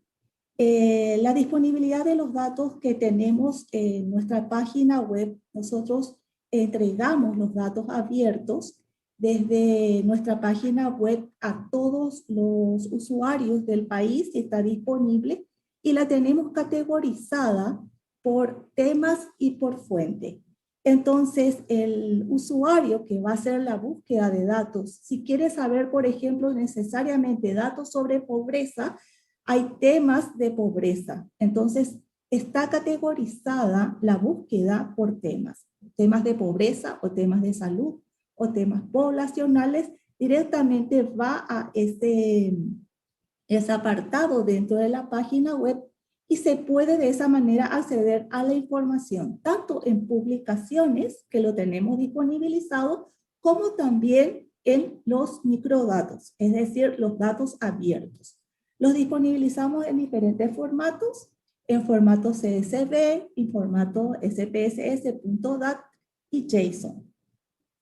La disponibilidad de los datos que tenemos en nuestra página web, nosotros entregamos los datos abiertos desde nuestra página web a todos los usuarios del país, está disponible, y la tenemos categorizada por temas y por fuente. Entonces, el usuario que va a hacer la búsqueda de datos, si quiere saber, por ejemplo, necesariamente datos sobre pobreza, hay temas de pobreza. Entonces, está categorizada la búsqueda por temas de pobreza o temas de salud o temas poblacionales. Directamente va a ese apartado dentro de la página web y se puede de esa manera acceder a la información, tanto en publicaciones, que lo tenemos disponibilizado, como también en los microdatos, es decir, los datos abiertos. Los disponibilizamos en diferentes formatos, en formato CSV, en formato SPSS, .dat y JSON.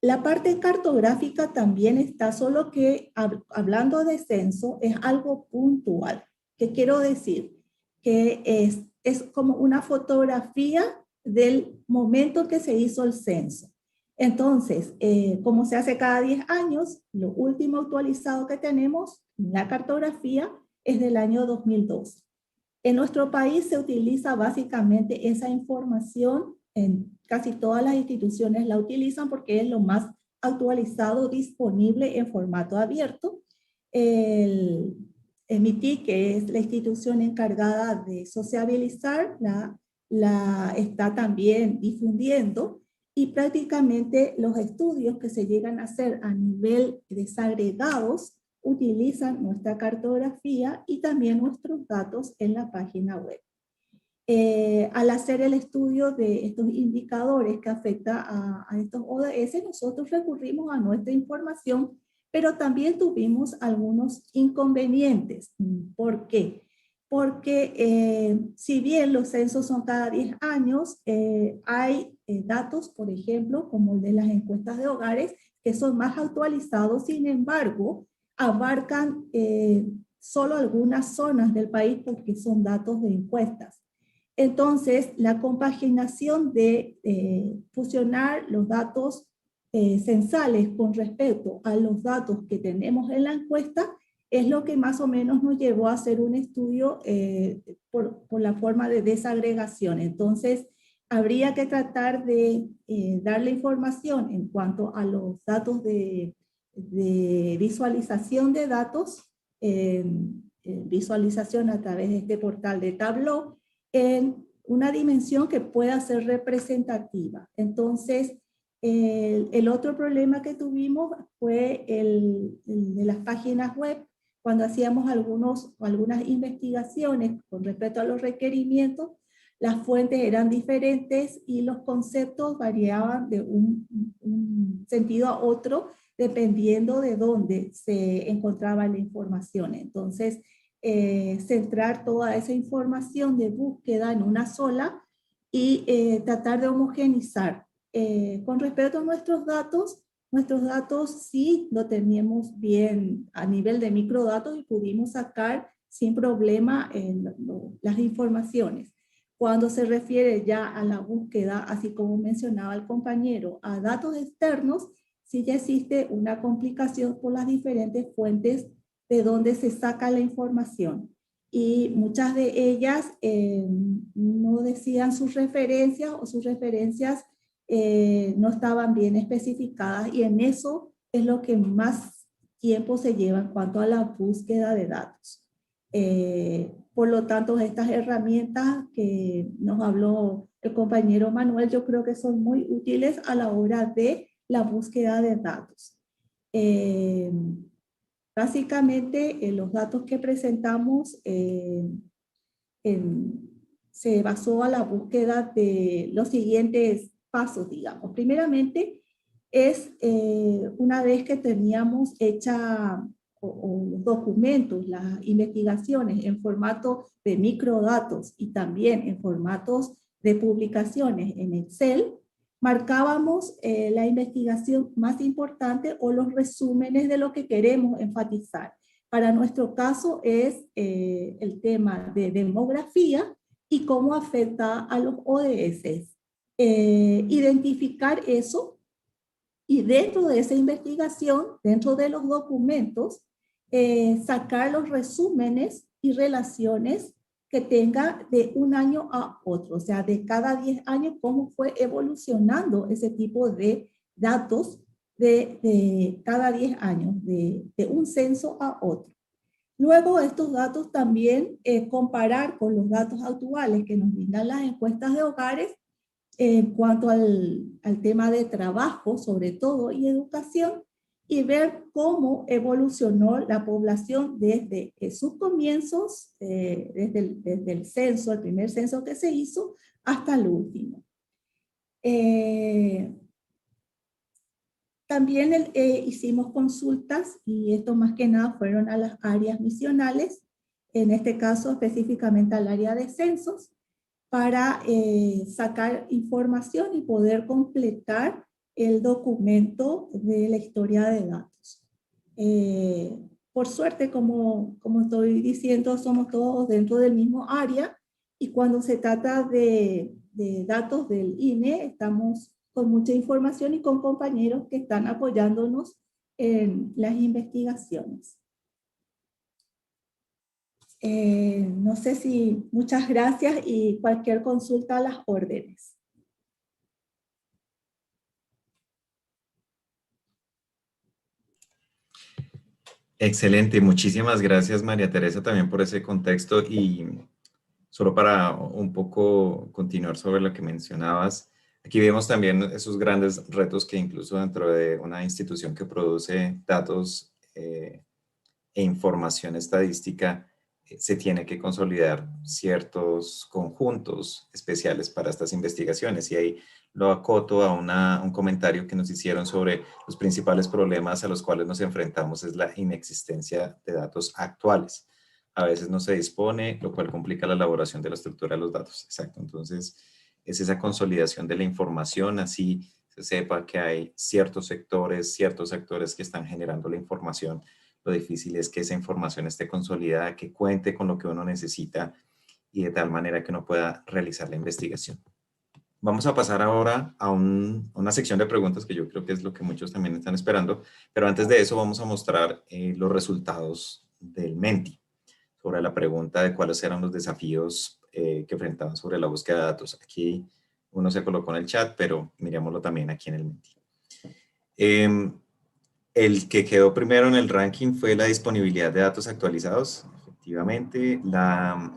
La parte cartográfica también está, solo que hablando de censo es algo puntual. ¿Qué quiero decir? Que es como una fotografía del momento que se hizo el censo. Entonces, como se hace cada 10 años, lo último actualizado que tenemos, la cartografía, es del año 2012. En nuestro país se utiliza básicamente esa información, en casi todas las instituciones la utilizan porque es lo más actualizado disponible en formato abierto. El MITI, que es la institución encargada de sociabilizar, la está también difundiendo, y prácticamente los estudios que se llegan a hacer a nivel desagregados utilizan nuestra cartografía y también nuestros datos en la página web. Al hacer el estudio de estos indicadores que afectan a estos ODS, nosotros recurrimos a nuestra información, pero también tuvimos algunos inconvenientes. ¿Por qué? Porque si bien los censos son cada 10 años, hay datos, por ejemplo, como el de las encuestas de hogares, que son más actualizados, sin embargo, abarcan solo algunas zonas del país porque son datos de encuestas. Entonces, la compaginación de fusionar los datos censales con respecto a los datos que tenemos en la encuesta es lo que más o menos nos llevó a hacer un estudio por la forma de desagregación. Entonces, habría que tratar de darle información en cuanto a los datos de visualización de datos, visualización a través de este portal de Tableau, en una dimensión que pueda ser representativa. Entonces, el otro problema que tuvimos fue el de las páginas web. Cuando hacíamos algunas investigaciones con respecto a los requerimientos, las fuentes eran diferentes y los conceptos variaban de un sentido a otro, dependiendo de dónde se encontraba la información. Entonces, centrar toda esa información de búsqueda en una sola y tratar de homogenizar. Con respecto a nuestros datos sí lo teníamos bien a nivel de microdatos y pudimos sacar sin problema las informaciones. Cuando se refiere ya a la búsqueda, así como mencionaba el compañero, a datos externos, sí ya existe una complicación por las diferentes fuentes de donde se saca la información. Y muchas de ellas no decían sus referencias o sus referencias no estaban bien especificadas, y en eso es lo que más tiempo se lleva en cuanto a la búsqueda de datos. Por lo tanto, estas herramientas que nos habló el compañero Manuel, yo creo que son muy útiles a la hora de la búsqueda de datos. Básicamente, los datos que presentamos se basó a la búsqueda de los siguientes pasos, digamos. Primeramente, es una vez que teníamos hecha los documentos, las investigaciones en formato de microdatos y también en formatos de publicaciones en Excel, marcábamos la investigación más importante o los resúmenes de lo que queremos enfatizar. Para nuestro caso es el tema de demografía y cómo afecta a los ODS. Identificar eso y dentro de esa investigación, dentro de los documentos, sacar los resúmenes y relaciones que tenga de un año a otro, o sea, de cada 10 años, cómo fue evolucionando ese tipo de datos de cada 10 años, de un censo a otro. Luego, estos datos también comparar con los datos actuales que nos brindan las encuestas de hogares en cuanto al tema de trabajo, sobre todo, y educación, y ver cómo evolucionó la población desde sus comienzos, desde el censo, el primer censo que se hizo, hasta el último. También hicimos consultas, y esto más que nada fueron a las áreas misionales, en este caso específicamente al área de censos, para sacar información y poder completar el documento de la historia de datos. Por suerte, como estoy diciendo, somos todos dentro del mismo área, y cuando se trata de datos del INE, estamos con mucha información y con compañeros que están apoyándonos en las investigaciones. No sé si, muchas gracias, y cualquier consulta a las órdenes. Excelente, muchísimas gracias María Teresa también por ese contexto, y solo para un poco continuar sobre lo que mencionabas, aquí vemos también esos grandes retos que incluso dentro de una institución que produce datos e información estadística, se tiene que consolidar ciertos conjuntos especiales para estas investigaciones, y ahí lo acoto a un comentario que nos hicieron sobre los principales problemas a los cuales nos enfrentamos es la inexistencia de datos actuales. A veces no se dispone, lo cual complica la elaboración de la estructura de los datos. Exacto, entonces es esa consolidación de la información, así se sepa que hay ciertos sectores, ciertos actores que están generando la información. Lo difícil es que esa información esté consolidada, que cuente con lo que uno necesita y de tal manera que uno pueda realizar la investigación. Vamos a pasar ahora a una sección de preguntas que yo creo que es lo que muchos también están esperando, pero antes de eso vamos a mostrar los resultados del Menti sobre la pregunta de cuáles eran los desafíos que enfrentaban sobre la búsqueda de datos. Aquí uno se colocó en el chat, pero miremoslo también aquí en el Menti. El que quedó primero en el ranking fue la disponibilidad de datos actualizados, efectivamente.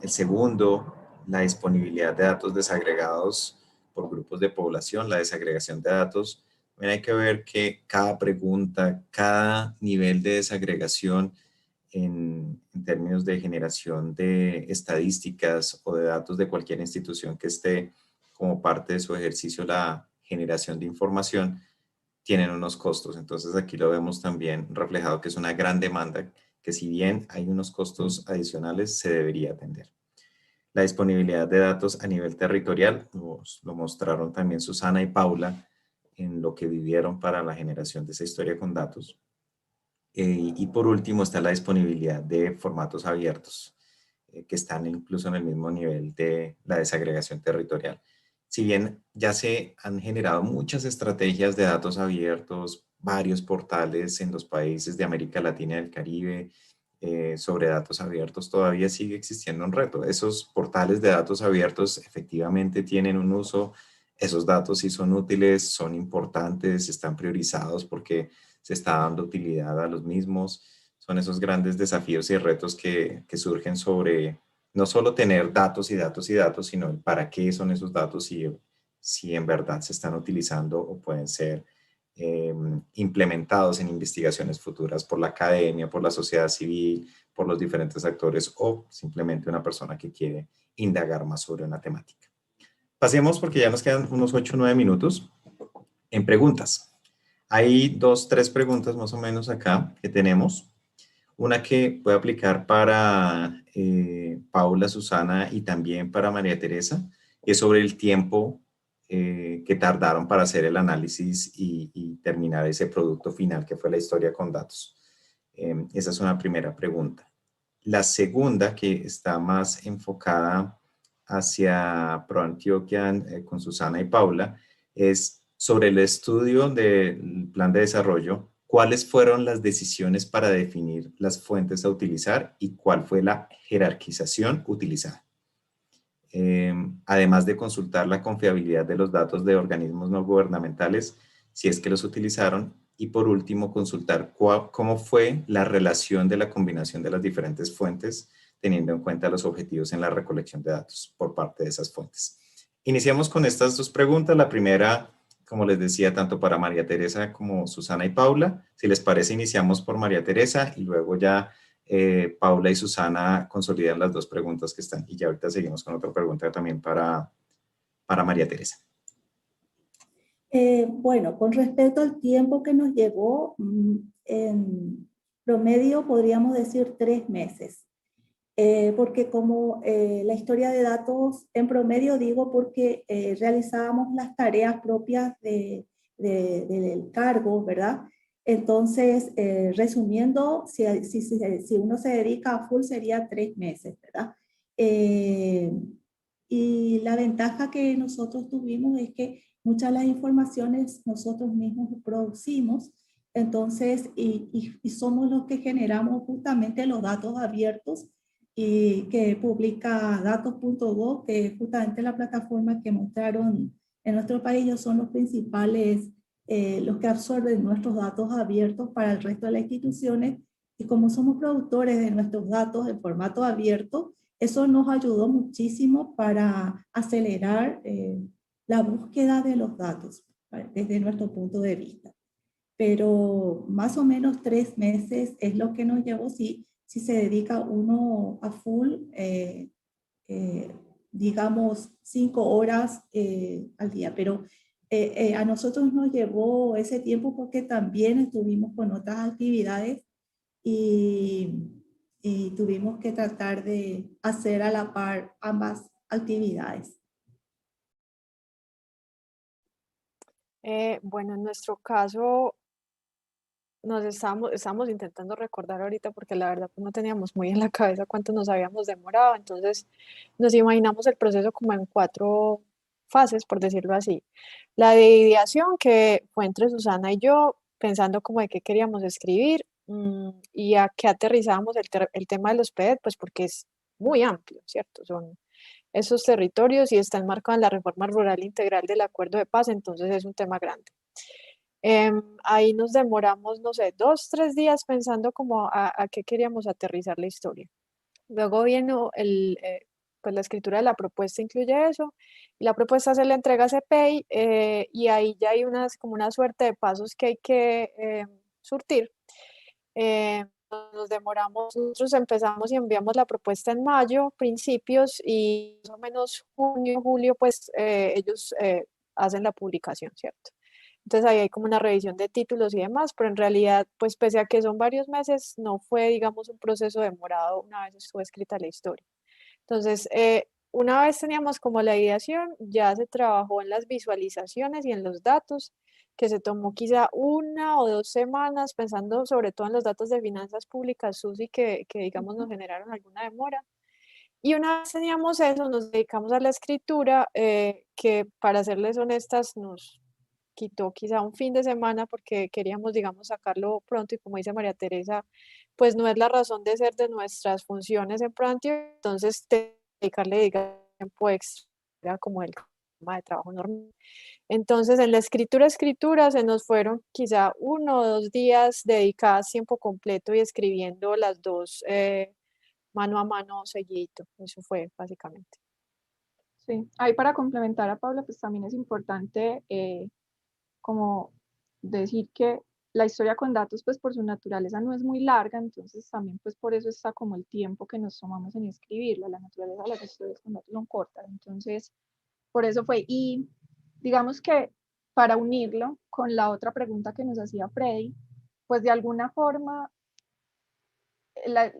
El segundo, la disponibilidad de datos desagregados por grupos de población, la desagregación de datos. También hay que ver que cada pregunta, cada nivel de desagregación en términos de generación de estadísticas o de datos de cualquier institución que esté como parte de su ejercicio la generación de información, tienen unos costos. Entonces aquí lo vemos también reflejado que es una gran demanda que si bien hay unos costos adicionales, se debería atender. La disponibilidad de datos a nivel territorial, lo mostraron también Susana y Paula en lo que vivieron para la generación de esa historia con datos. Y por último está la disponibilidad de formatos abiertos, que están incluso en el mismo nivel de la desagregación territorial. Si bien ya se han generado muchas estrategias de datos abiertos, varios portales en los países de América Latina y del Caribe sobre datos abiertos, todavía sigue existiendo un reto. Esos portales de datos abiertos efectivamente tienen un uso, esos datos sí son útiles, son importantes, están priorizados porque se está dando utilidad a los mismos. Son esos grandes desafíos y retos que surgen sobre no solo tener datos y datos y datos, sino el para qué son esos datos y si en verdad se están utilizando o pueden ser implementados en investigaciones futuras por la academia, por la sociedad civil, por los diferentes actores o simplemente una persona que quiere indagar más sobre una temática. Pasemos porque ya nos quedan unos 8 o 9 minutos en preguntas. Hay 2, 3 preguntas más o menos acá que tenemos. Una que puede aplicar para Paula, Susana y también para María Teresa, que es sobre el tiempo que tardaron para hacer el análisis y terminar ese producto final que fue la historia con datos. Esa es una primera pregunta. La segunda, que está más enfocada hacia ProAntioquia con Susana y Paula, es sobre el estudio del plan de desarrollo. ¿Cuáles fueron las decisiones para definir las fuentes a utilizar y cuál fue la jerarquización utilizada? Además de consultar la confiabilidad de los datos de organismos no gubernamentales, si es que los utilizaron, y por último, consultar cómo fue la relación de la combinación de las diferentes fuentes, teniendo en cuenta los objetivos en la recolección de datos por parte de esas fuentes. Iniciamos con estas 2 preguntas. La primera, como les decía, tanto para María Teresa como Susana y Paula. Si les parece, iniciamos por María Teresa y luego ya Paula y Susana consolidan las 2 preguntas que están. Y ya ahorita seguimos con otra pregunta también para María Teresa. Bueno, con respecto al tiempo que nos llevó, en promedio podríamos decir 3 meses. Porque como la historia de datos, en promedio digo porque realizábamos las tareas propias del cargo, ¿verdad? Entonces, resumiendo, si uno se dedica a full sería 3 meses, ¿verdad? Y la ventaja que nosotros tuvimos es que muchas de las informaciones nosotros mismos producimos, entonces, y somos los que generamos justamente los datos abiertos y que publica datos.gov, que es justamente la plataforma que mostraron en nuestro país. Ellos son los principales, los que absorben nuestros datos abiertos para el resto de las instituciones, y como somos productores de nuestros datos en formato abierto, eso nos ayudó muchísimo para acelerar la búsqueda de los datos desde nuestro punto de vista. Pero más o menos 3 meses es lo que nos llevó si se dedica uno a full, digamos 5 horas al día. Pero a nosotros nos llevó ese tiempo porque también estuvimos con otras actividades y tuvimos que tratar de hacer a la par ambas actividades. Bueno, en nuestro caso, estábamos intentando recordar ahorita porque la verdad pues, no teníamos muy en la cabeza cuánto nos habíamos demorado, entonces nos imaginamos el proceso como en 4 fases, por decirlo así. La de ideación, que fue entre Susana y yo, pensando como de qué queríamos escribir y a qué aterrizábamos el tema de los PED, pues porque es muy amplio, ¿cierto? Son esos territorios y está enmarcado en la reforma rural integral del Acuerdo de Paz, entonces es un tema grande. Ahí nos demoramos, no sé, 2, 3 días pensando como a qué queríamos aterrizar la historia. Luego viene pues la escritura de la propuesta incluye eso, y la propuesta se le entrega a CPI y ahí ya hay como una suerte de pasos que hay que surtir. Nos demoramos, nosotros empezamos y enviamos la propuesta en mayo, principios, y más o menos junio, julio, pues ellos hacen la publicación, ¿cierto? Entonces ahí hay como una revisión de títulos y demás, pero en realidad, pues pese a que son varios meses, no fue, digamos, un proceso demorado una vez estuvo escrita la historia. Entonces, una vez teníamos como la ideación, ya se trabajó en las visualizaciones y en los datos, que se tomó quizá 1 o 2 semanas, pensando sobre todo en los datos de finanzas públicas, Susi, que digamos nos generaron alguna demora. Y una vez teníamos eso, nos dedicamos a la escritura, que para serles honestas nos quitó quizá un fin de semana porque queríamos, digamos, sacarlo pronto y como dice María Teresa, pues no es la razón de ser de nuestras funciones en ProAntioquia, entonces dedicarle, digamos, tiempo extra, era como el tema de trabajo normal. Entonces, en la escritura se nos fueron quizá 1 o 2 días dedicadas tiempo completo y escribiendo las dos mano a mano seguidito. Eso fue básicamente. Sí, ahí para complementar a Paula, pues también es importante como decir que la historia con datos, pues por su naturaleza no es muy larga, entonces también pues por eso está como el tiempo que nos tomamos en escribirla. La naturaleza de las historias con datos son cortas, entonces por eso fue. Y digamos que para unirlo con la otra pregunta que nos hacía Freddy, pues de alguna forma,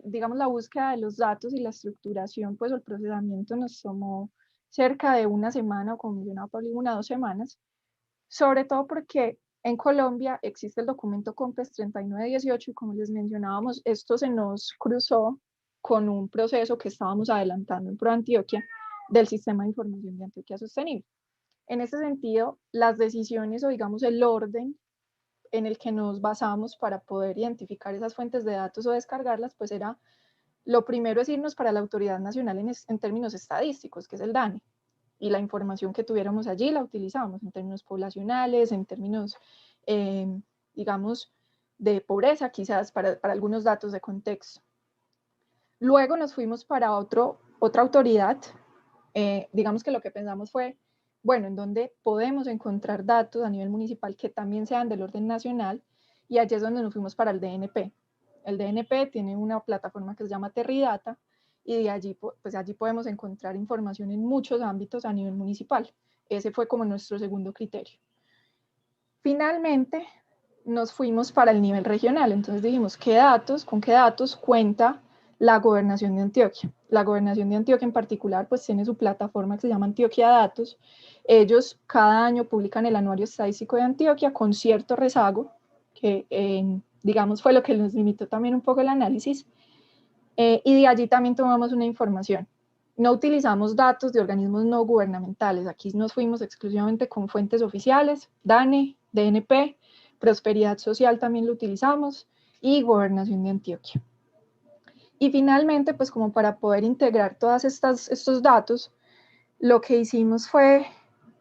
digamos, la búsqueda de los datos y la estructuración, pues el procesamiento nos tomó cerca de 1 semana, o como mencionaba Pablo, 1 o 2 semanas, sobre todo porque en Colombia existe el documento COMPES 3918 y como les mencionábamos, esto se nos cruzó con un proceso que estábamos adelantando en ProAntioquia del Sistema de Información de Antioquia Sostenible. En ese sentido, las decisiones o digamos el orden en el que nos basamos para poder identificar esas fuentes de datos o descargarlas, pues era, lo primero es irnos para la Autoridad Nacional en términos estadísticos, que es el DANE, y la información que tuviéramos allí la utilizamos en términos poblacionales, en términos, digamos, de pobreza, quizás para algunos datos de contexto. Luego nos fuimos para otra autoridad, digamos que lo que pensamos fue, bueno, en donde podemos encontrar datos a nivel municipal que también sean del orden nacional, y allí es donde nos fuimos para el DNP. El DNP tiene una plataforma que se llama Terridata, y de allí, pues allí podemos encontrar información en muchos ámbitos a nivel municipal. Ese fue como nuestro segundo criterio. Finalmente, nos fuimos para el nivel regional, entonces dijimos, ¿con qué datos cuenta la Gobernación de Antioquia? La Gobernación de Antioquia en particular, pues tiene su plataforma que se llama Antioquia Datos. Ellos cada año publican el Anuario Estadístico de Antioquia con cierto rezago, que digamos fue lo que nos limitó también un poco el análisis, y de allí también tomamos una información. No utilizamos datos de organismos no gubernamentales, aquí nos fuimos exclusivamente con fuentes oficiales, DANE, DNP, Prosperidad Social también lo utilizamos, y Gobernación de Antioquia. Y finalmente, pues como para poder integrar todos estos datos, lo que hicimos fue,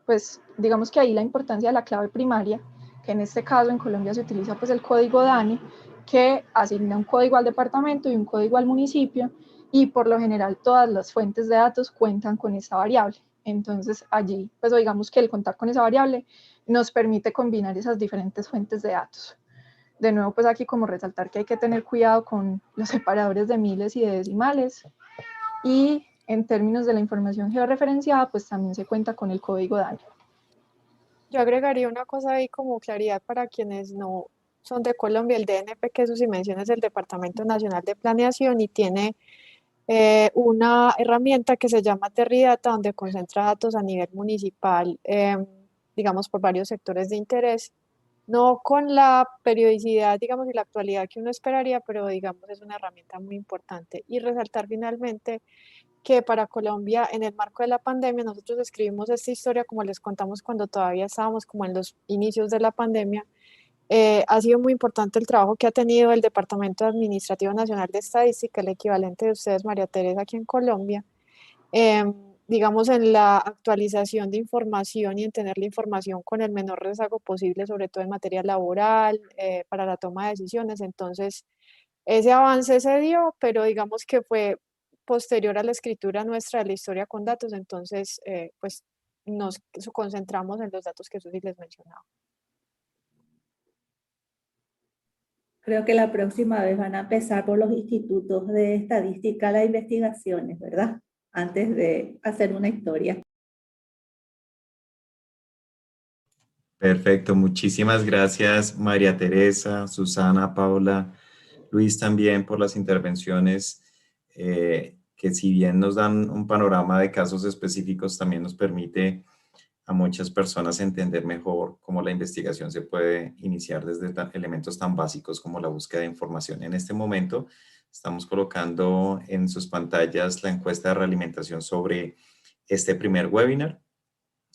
pues digamos que ahí la importancia de la clave primaria, que en este caso en Colombia se utiliza pues el código DANE, que asigna un código al departamento y un código al municipio, y por lo general todas las fuentes de datos cuentan con esta variable. Entonces allí, pues digamos que el contar con esa variable nos permite combinar esas diferentes fuentes de datos. De nuevo, pues aquí como resaltar que hay que tener cuidado con los separadores de miles y de decimales, y en términos de la información georreferenciada, pues también se cuenta con el código DANE. Yo agregaría una cosa ahí como claridad para quienes no son de Colombia. El DNP, que eso sí menciona, es el Departamento Nacional de Planeación y tiene una herramienta que se llama Terridata, donde concentra datos a nivel municipal, digamos, por varios sectores de interés. No con la periodicidad, digamos, y la actualidad que uno esperaría, pero digamos es una herramienta muy importante. Y resaltar finalmente que para Colombia, en el marco de la pandemia, nosotros escribimos esta historia, como les contamos, cuando todavía estábamos como en los inicios de la pandemia. Ha sido muy importante el trabajo que ha tenido el Departamento Administrativo Nacional de Estadística, el equivalente de ustedes, María Teresa, aquí en Colombia, digamos, en la actualización de información y en tener la información con el menor rezago posible, sobre todo en materia laboral, para la toma de decisiones. Entonces, ese avance se dio, pero digamos que fue posterior a la escritura nuestra de la historia con datos, entonces, pues nos concentramos en los datos que Susi les mencionaba. Creo que la próxima vez van a empezar por los institutos de estadística, las investigaciones, ¿verdad? Antes de hacer una historia. Perfecto, muchísimas gracias María Teresa, Susana, Paula, Luis también por las intervenciones que si bien nos dan un panorama de casos específicos, también nos permite a muchas personas entender mejor cómo la investigación se puede iniciar desde elementos tan básicos como la búsqueda de información. En este momento estamos colocando en sus pantallas la encuesta de realimentación sobre este primer webinar.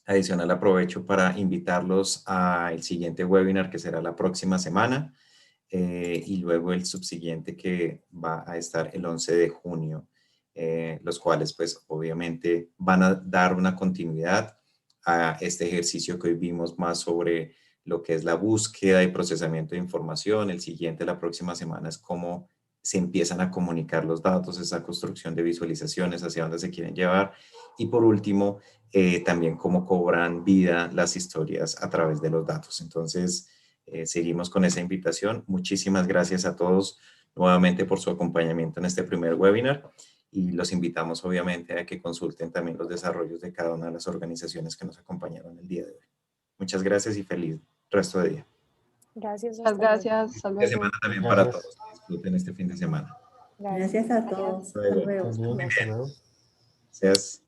Adicional, aprovecho para invitarlos al siguiente webinar que será la próxima semana y luego el subsiguiente que va a estar el 11 de junio, los cuales pues obviamente van a dar una continuidad a este ejercicio que hoy vimos más sobre lo que es la búsqueda y procesamiento de información. El siguiente, la próxima semana, es cómo se empiezan a comunicar los datos, esa construcción de visualizaciones, hacia dónde se quieren llevar. Y por último, también cómo cobran vida las historias a través de los datos. Entonces, seguimos con esa invitación. Muchísimas gracias a todos nuevamente por su acompañamiento en este primer webinar y los invitamos obviamente a que consulten también los desarrollos de cada una de las organizaciones que nos acompañaron el día de hoy. Muchas gracias y feliz resto de día. Gracias. Muchas gracias. Hasta Fin de luego. semana también Gracias. para todos. Disfruten este fin de semana. Gracias a todos. Hasta luego. Muy bien, hasta luego. Gracias.